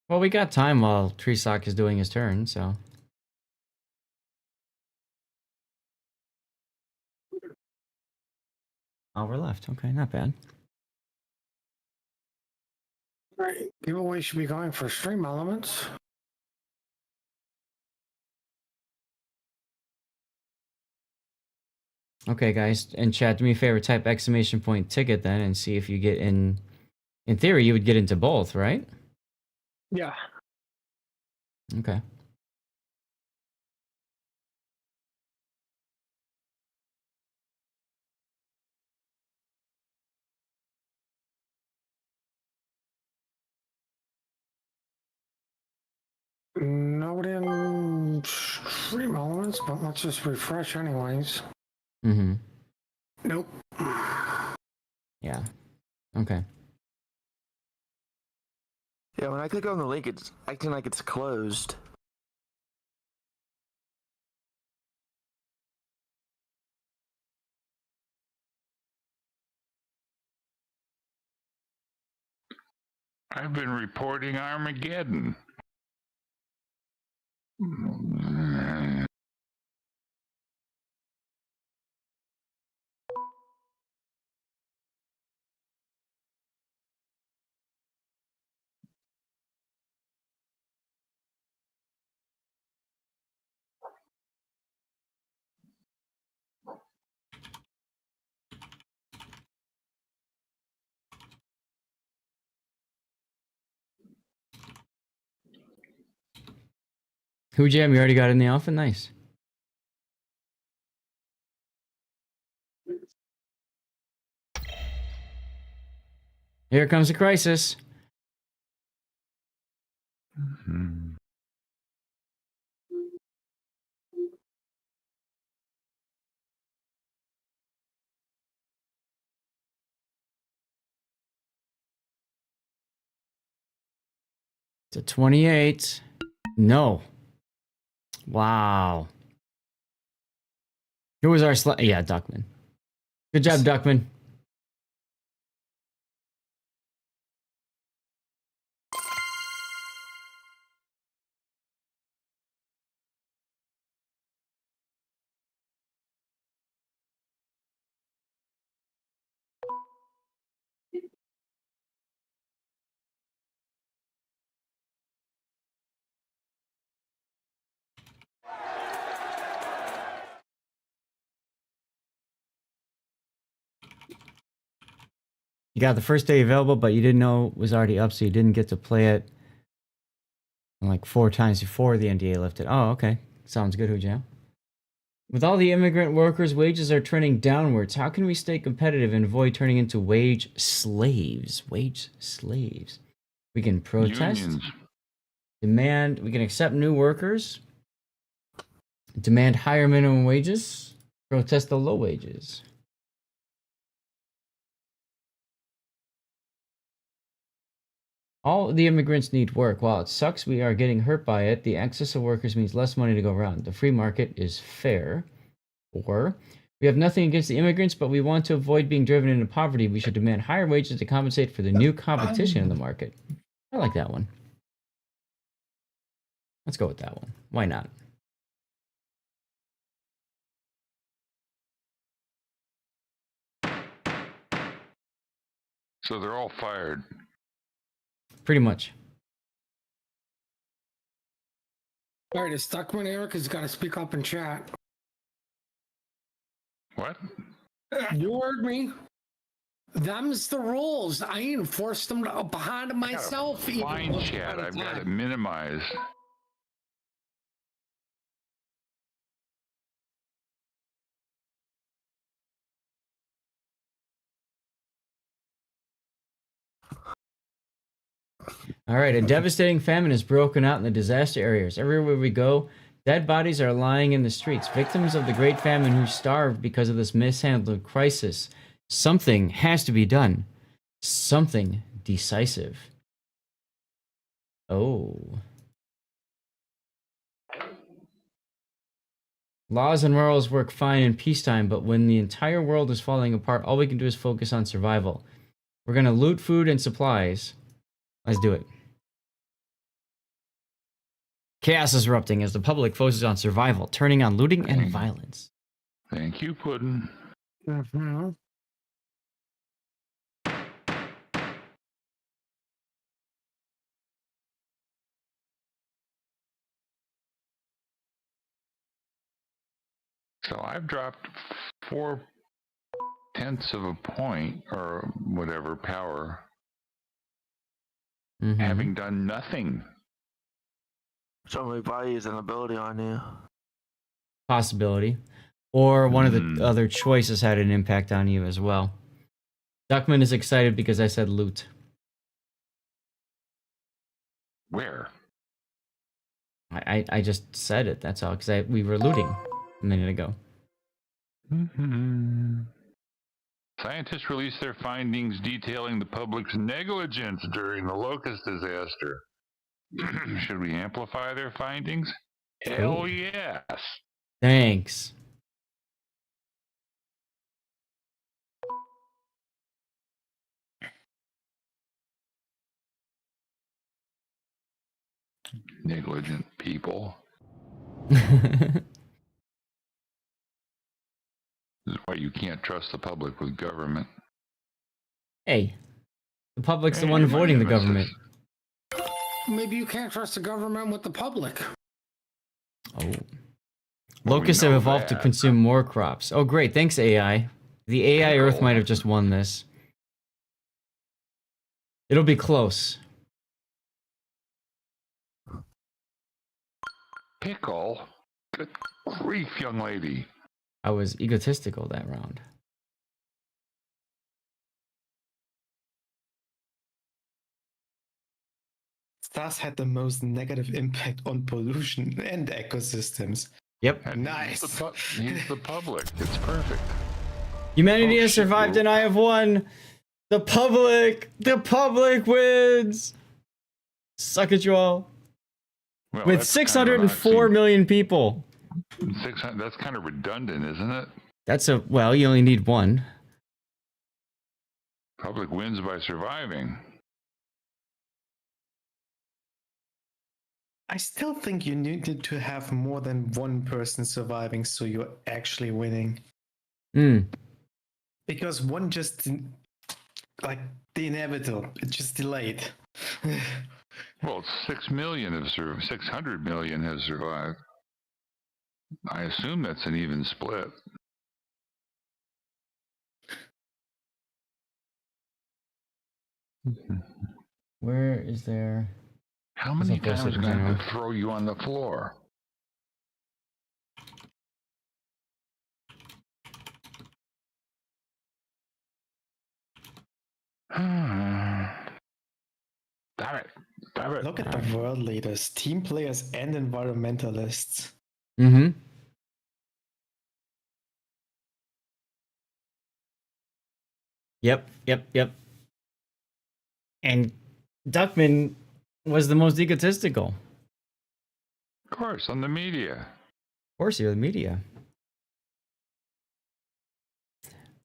Well, we got time while Treesock is doing his turn, so. Hour left. Okay, not bad. Right. Giveaway should be going for Stream Elements. Okay, guys, in chat, do me a favor, type exclamation point ticket then and see if you get in. In theory, you would get into both, right? Yeah. Okay. Nobody in Stream Elements, but let's just refresh anyways. Mm-hmm. Nope. Yeah. Okay. Yeah, when I click on the link, it's acting like it's closed. I've been reporting Armageddon. Who Jam? You already got in the outfit? Nice. Here comes the crisis. Mm-hmm. To 28. No. Wow. Who was our yeah, Duckman. Good job, Duckman. You got the first day available, but you didn't know it was already up, so you didn't get to play it like 4 times before the NDA lifted. Oh, okay. Sounds good, Hujam. With all the immigrant workers, wages are trending downwards. How can we stay competitive and avoid turning into wage slaves? Wage slaves. We can protest, demand, we can accept new workers, demand higher minimum wages, protest the low wages. All the immigrants need work. While it sucks we are getting hurt by it, the excess of workers means less money to go around. The free market is fair. Or, we have nothing against the immigrants, but we want to avoid being driven into poverty. We should demand higher wages to compensate for the new competition in the market. I like that one. Let's go with that one. Why not? So they're all fired. Pretty much. All right, it's Duckman. Eric has got to speak up in chat. What? You heard me. Them's the rules. I enforced them behind myself. Fine chat. I've got it minimized. All right, a devastating famine has broken out in the disaster areas. Everywhere we go, dead bodies are lying in the streets, victims of the Great Famine who starved because of this mishandled crisis. Something has to be done. Something decisive. Oh. Laws and morals work fine in peacetime, but when the entire world is falling apart, all we can do is focus on survival. We're gonna loot food and supplies. Let's do it. Chaos is erupting as the public focuses on survival, turning on looting and violence. Thank you, Puddin'. Mm-hmm. So I've dropped 4/10 of a point or whatever power, having done nothing. Somebody probably use an ability on you. Possibility. Or one of the other choices had an impact on you as well. Duckman is excited because I said loot. Where? I just said it, that's all, because we were looting a minute ago. Scientists released their findings detailing the public's negligence during the locust disaster. Should we amplify their findings? Hell yes. Thanks. Negligent people. This is why you can't trust the public with government. Hey, the public's the one voting the government. Maybe you can't trust the government with the public. Oh. Locusts have evolved to consume more crops. Oh, great. Thanks, AI. The AI Earth might have just won this. It'll be close. Pickle? Good grief, young lady. I was egotistical that round. Thus had the most negative impact on pollution and ecosystems. Yep. And nice. He's the public. It's perfect. Humanity has survived and I have won. The public wins. Suck it, you all. Well, with 604 million people. 600, that's kind of redundant, isn't it? That's well, you only need one. Public wins by surviving. I still think you needed to have more than one person surviving so you're actually winning. Because one just, like, the inevitable, it just delayed. Well, 600 million have survived. I assume that's an even split. Where is there? How many times can I have to throw you on the floor? Damn it. Look at the world leaders, team players, and environmentalists. Yep. And Duckman was the most egotistical. Of course, on the media. Of course, you're the media.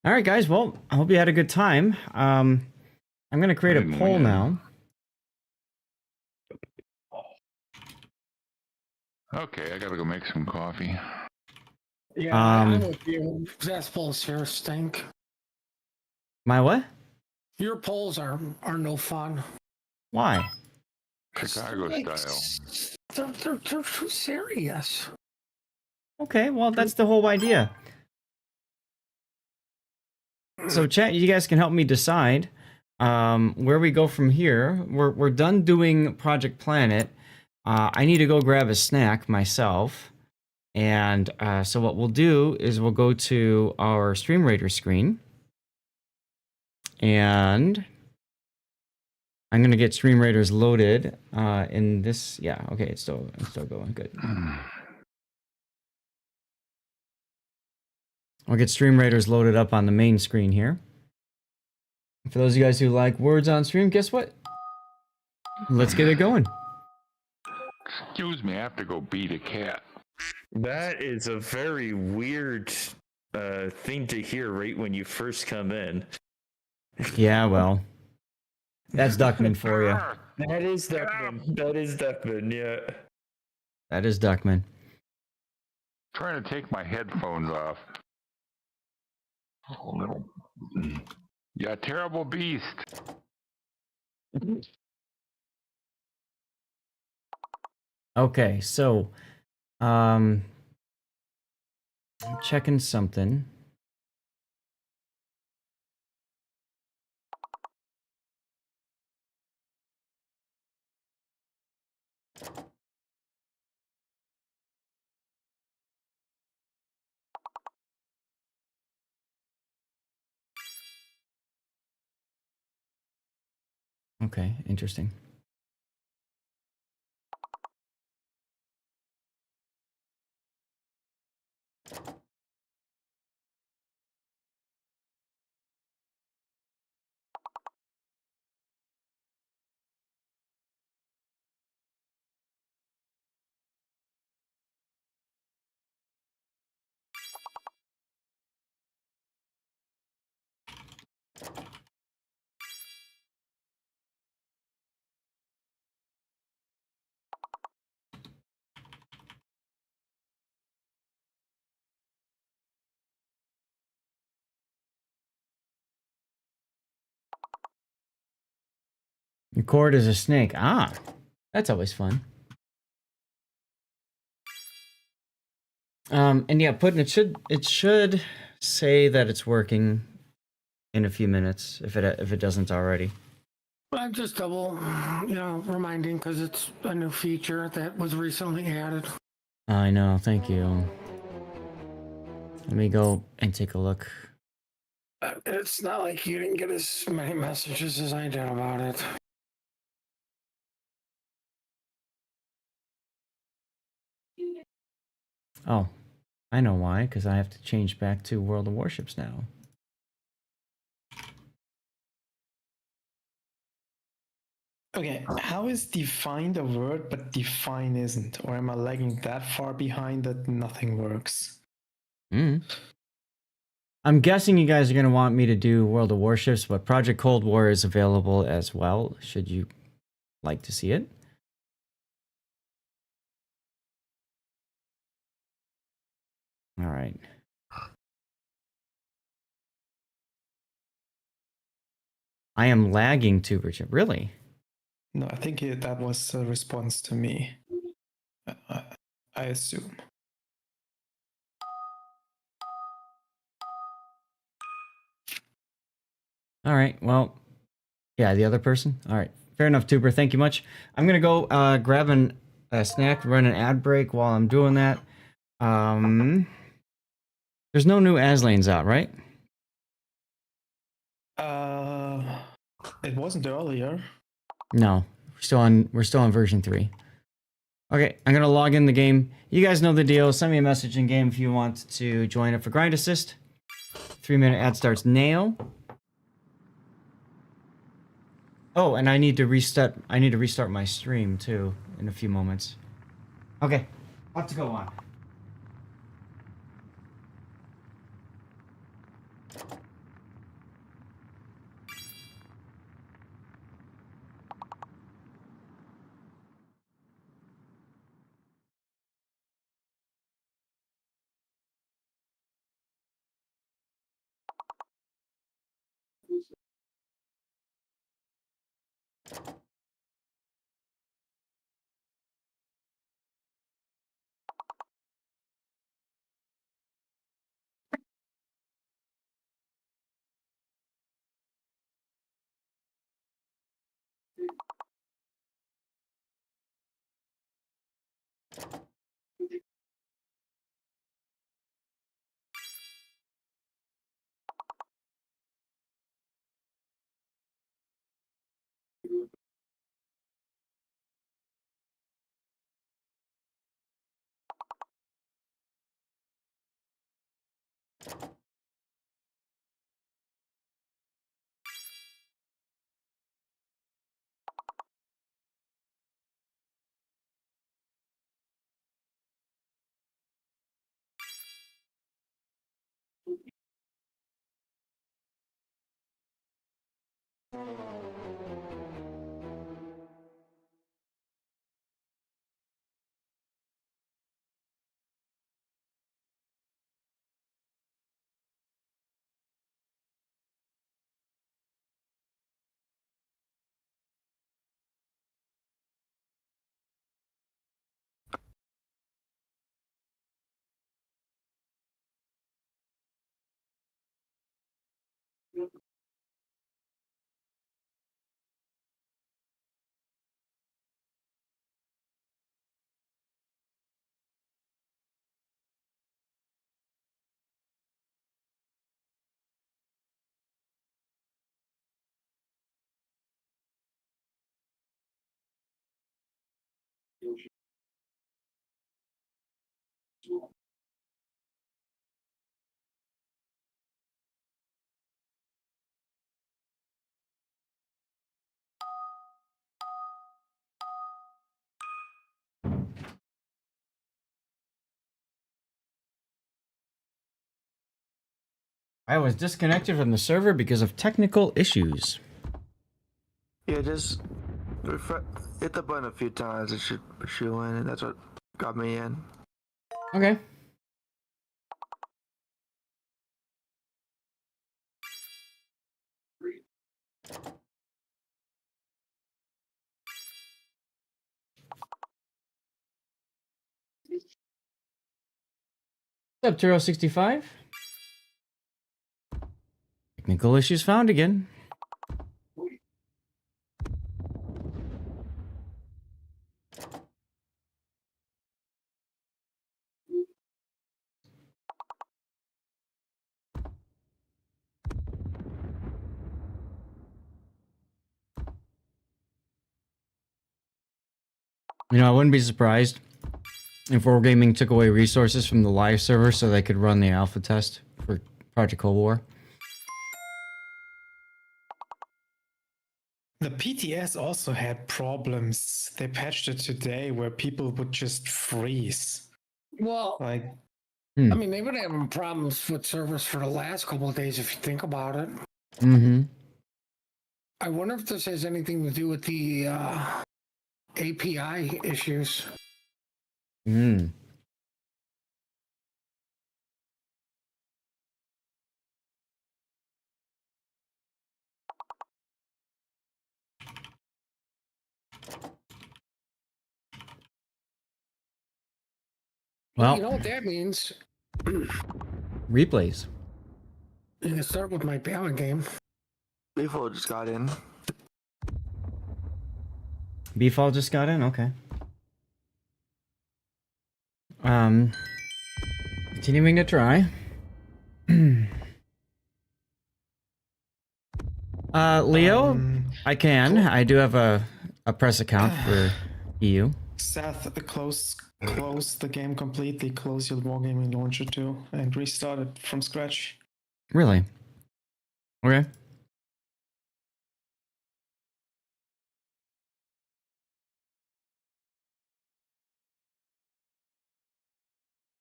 All right, guys. Well, I hope you had a good time. I'm going to create a poll now. Okay, I gotta go make some coffee. Yeah, I'm with you. Zest polls here stink. My what? Your polls are no fun. Why? Chicago style. They're too serious. Okay, well, that's the whole idea. So, chat, you guys can help me decide where we go from here. We're done doing Project Planet. I need to go grab a snack myself. And so what we'll do is we'll go to our Stream Raider screen. And I'm going to get Stream Raiders loaded in this. Yeah, okay, it's still going good. I'll get Stream Raiders loaded up on the main screen here. For those of you guys who like words on stream, guess what? Let's get it going. Excuse me, I have to go beat a cat. That is a very weird thing to hear right when you first come in. Yeah, well, that's Duckman for you. That is Duckman. That is Duckman, yeah. That is Duckman. Trying to take my headphones off. Oh, little. You terrible beast. Okay, so I'm checking something. Okay, interesting. Record as a snake. Ah, that's always fun. And yeah, it should say that it's working in a few minutes if it doesn't already. I'm just double, reminding because it's a new feature that was recently added. I know. Thank you. Let me go and take a look. It's not like you didn't get as many messages as I did about it. Oh, I know why. Because I have to change back to World of Warships now. Okay, how is define a word but define isn't? Or am I lagging that far behind that nothing works? I'm guessing you guys are going to want me to do World of Warships, but Project Cold War is available as well, should you like to see it. All right. I am lagging too, Richard. Really? No, I think that was a response to me. I assume. All right. Well, yeah, the other person. All right. Fair enough, Tuber. Thank you much. I'm going to go grab a snack, run an ad break while I'm doing that. There's no new Aslanes out, right? It wasn't earlier. No. We're still on version 3. Okay, I'm gonna log in the game. You guys know the deal. Send me a message in game if you want to join up for Grind Assist. 3-minute ad starts now. Oh, and I need to restart my stream too in a few moments. Okay, let's go on. I was disconnected from the server because of technical issues. Yeah, just hit the button a few times. It should push you in, and that's what got me in. Okay. What's up, Turo65? Technical issues found again. You know, I wouldn't be surprised if Wargaming took away resources from the live server so they could run the alpha test for Project Cold War. The PTS also had problems. They patched it today where people would just freeze. Well, like, I mean, they've been having problems with servers for the last couple of days, if you think about it. Mm-hmm. I wonder if this has anything to do with the API issues. Mm. Well, you know what that means? Replays. You can start with my Balin game. Before just got in. Beefall just got in? Okay. Continuing to try. Leo, I can. I do have a press account for EU. Seth, close the game completely, close your Wargaming launcher too, and restart it from scratch. Really? Okay.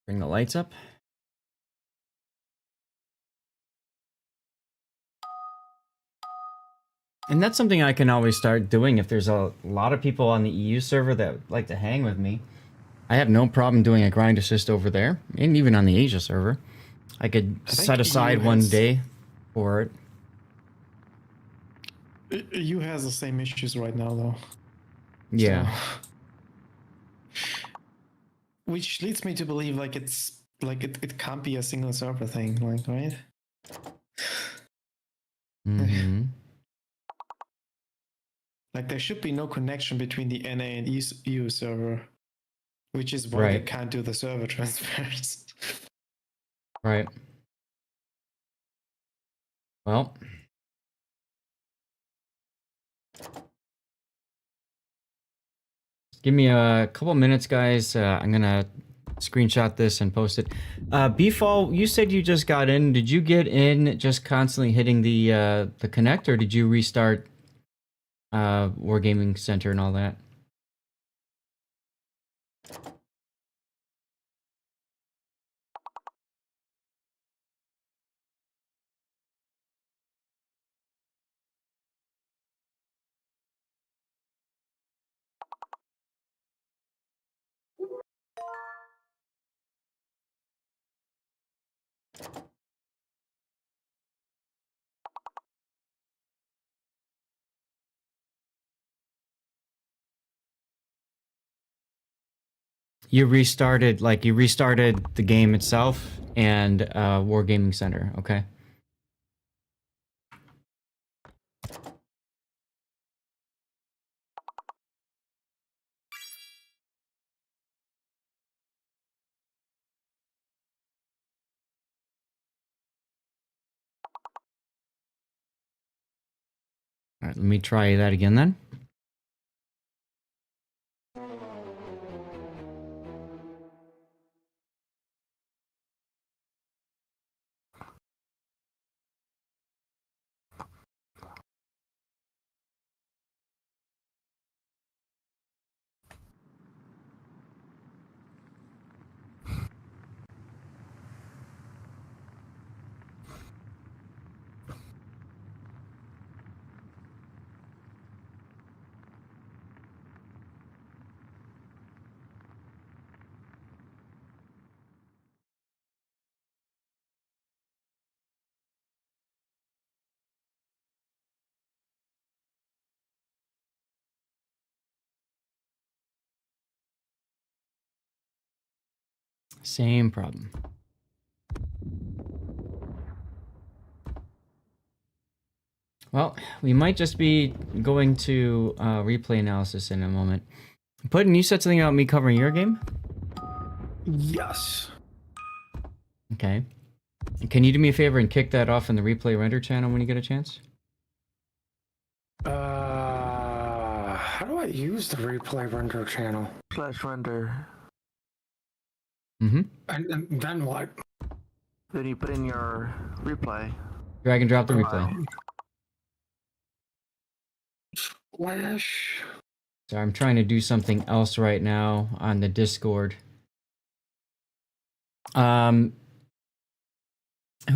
Bring the lights up. And that's something I can always start doing if there's a lot of people on the EU server that like to hang with me. I have no problem doing a grind assist over there, and even on the Asia server. I could set aside one day for it. EU has the same issues right now, though. Yeah. So, which leads me to believe like it can't be a single server thing, like, right? Mm-hmm. Like there should be no connection between the NA and EU server, which is why they can't do the server transfers. Right. Well. Give me a couple minutes, guys. I'm gonna screenshot this and post it. Beefall, you said you just got in. Did you get in just constantly hitting the connect, or did you restart Wargaming Center and all that? you restarted the game itself and Wargaming Center, okay? All right, let me try that again then. Same problem. Well, we might just be going to replay analysis in a moment. Puddin', you said something about me covering your game? Yes. Okay. Can you do me a favor and kick that off in the replay render channel when you get a chance? How do I use the replay render channel? / render. Mm-hmm. And then what? Then you put in your replay. Drag and drop the replay. Flash. So I'm trying to do something else right now on the Discord. Who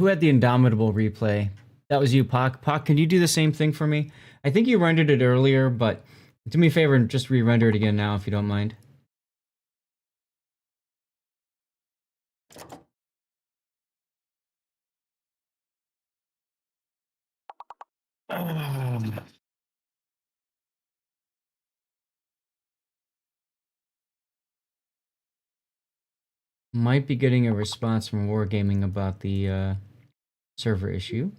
had the Indomitable replay? That was you, Pak. Pak, can you do the same thing for me? I think you rendered it earlier, but do me a favor and just re-render it again now if you don't mind. Might be getting a response from Wargaming about the server issue.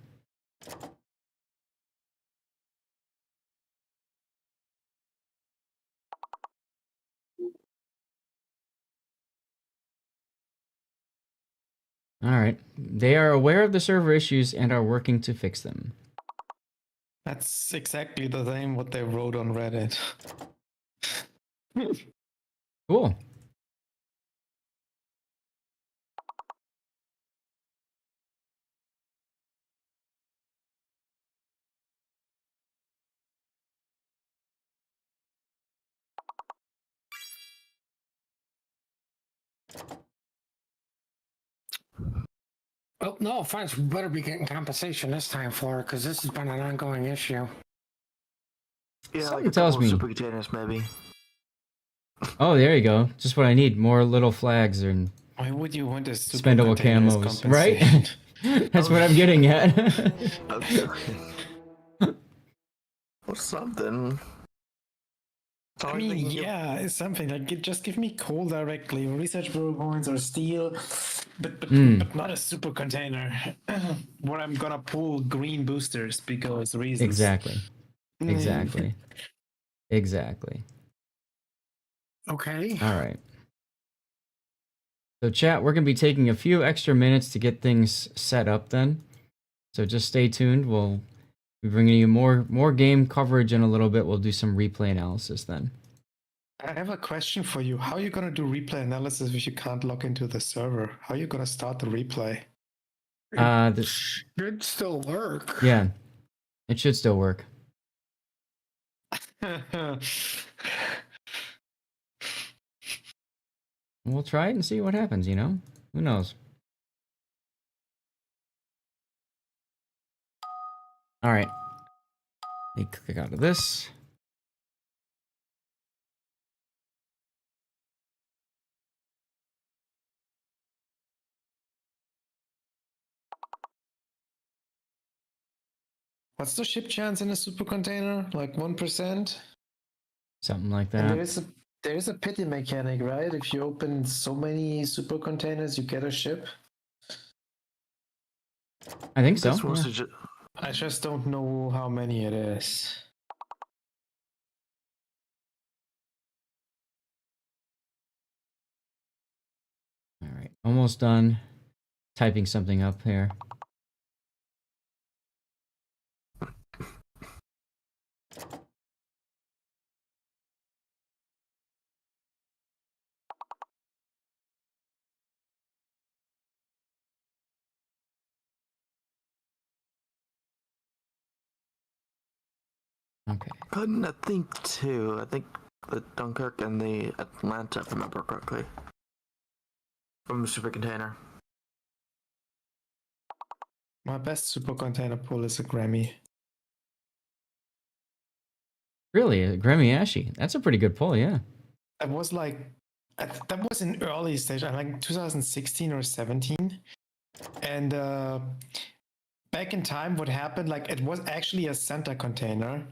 Alright. They are aware of the server issues and are working to fix them. That's exactly the same what they wrote on Reddit. Cool. Well, no offense, we better be getting compensation this time for it, because this has been an ongoing issue. Yeah, Something like a tells couple me. super containers, maybe. Oh, there you go. Just what I need. More little flags and Why would you want a super spendable container as camos, right? compensation? That's what I'm getting at. Or something. I mean, yeah, it's something like just give me coal directly, research bureau points or steel, but not a super container where I'm gonna pull green boosters because reasons. Exactly. Exactly. Exactly. Okay. All right. So chat, we're going to be taking a few extra minutes to get things set up then. So just stay tuned. We'll be bringing you more game coverage in a little bit. We'll do some replay analysis then. I have a question for you. How are you going to do replay analysis if you can't log into the server? How are you going to start the replay? Should still work. Yeah, it should still work. We'll try it and see what happens, you know? Who knows? All right. Let me click out of this. What's the ship chance in a super container? Like 1%? Something like And that. there is There's a pity mechanic, right? If you open so many super containers, you get a ship. I think so. Yeah. I just don't know how many it is. All right, almost done typing something up here. Okay. And I think too. I think the Dunkirk and the Atlanta, if I remember correctly, from the super container. My best super container pull is a Grammy. Really, a Grammy Ashy. That's a pretty good pull, yeah. That was like, that was in early stage, like 2016 or 17. And back in time, what happened, like it was actually a center container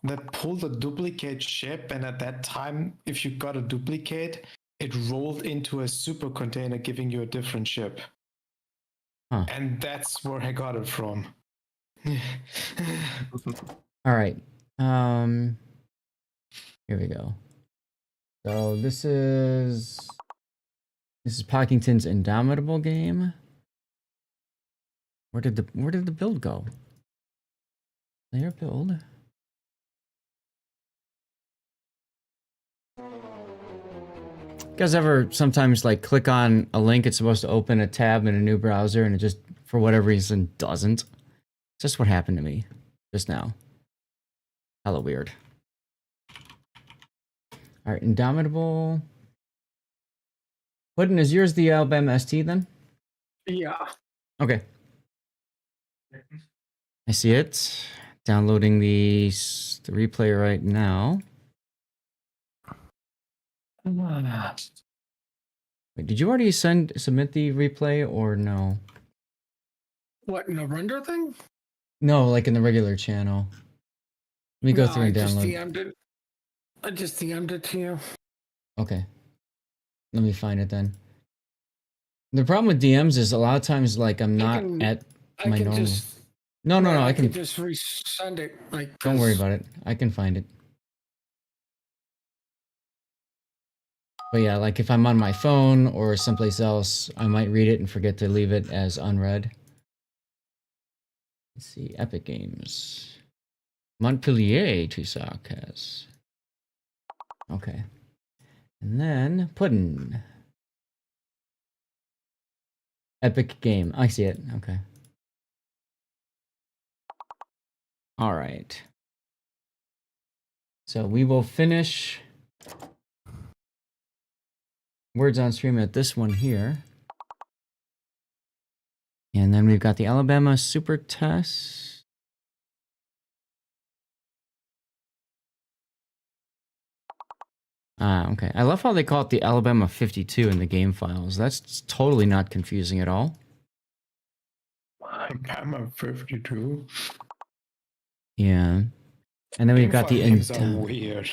that pulled a duplicate ship. And at that time, if you got a duplicate, it rolled into a super container, giving you a different ship. Huh. And that's where I got it from. All right. Here we go. So this is Pockington's Indomitable game. Where did the build go? Player build. You guys ever sometimes like click on a link it's supposed to open a tab in a new browser and it just for whatever reason doesn't? It's just what happened to me just now. Hella weird. All right, Indomitable. Puddin', is yours the Alabama ST then? Yeah. Okay. I see it. Downloading the replay right now. Wait, did you already submit the replay or no? What, in the render thing? No, like in the regular channel. Let me go through and download. I just DM'd it to you. Okay. Let me find it then. The problem with DMs is a lot of times like I'm not at my normal. No, I can just resend it. Like, don't worry about it. I can find it. But yeah, like if I'm on my phone or someplace else, I might read it and forget to leave it as unread. Let's see, Epic Games. Montpellier, Tusac has. Okay. And then Puddin'. Epic Game. I see it. Okay. All right. So we will finish Words on Stream at this one here. And then we've got the Alabama Super Test. Ah, okay. I love how they call it the Alabama 52 in the game files. That's totally not confusing at all. Alabama 52. Yeah. And then we've got the weird.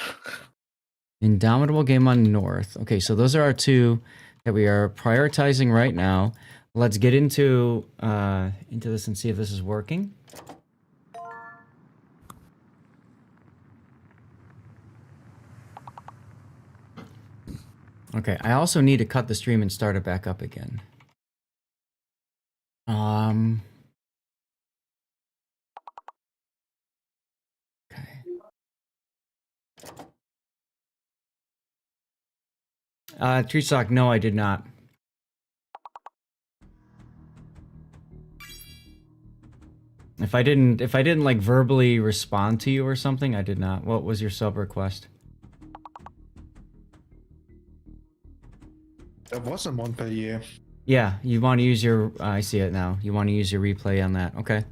Indomitable Game on North. Okay, so those are our two that we are prioritizing right now. Let's get into this and see if this is working. Okay, I also need to cut the stream and start it back up again. Okay. Treesock, no, I did not. If I didn't like verbally respond to you or something, I did not. What was your sub request? That wasn't Montpellier. Yeah, you want to use your. I see it now. You want to use your replay on that. Okay.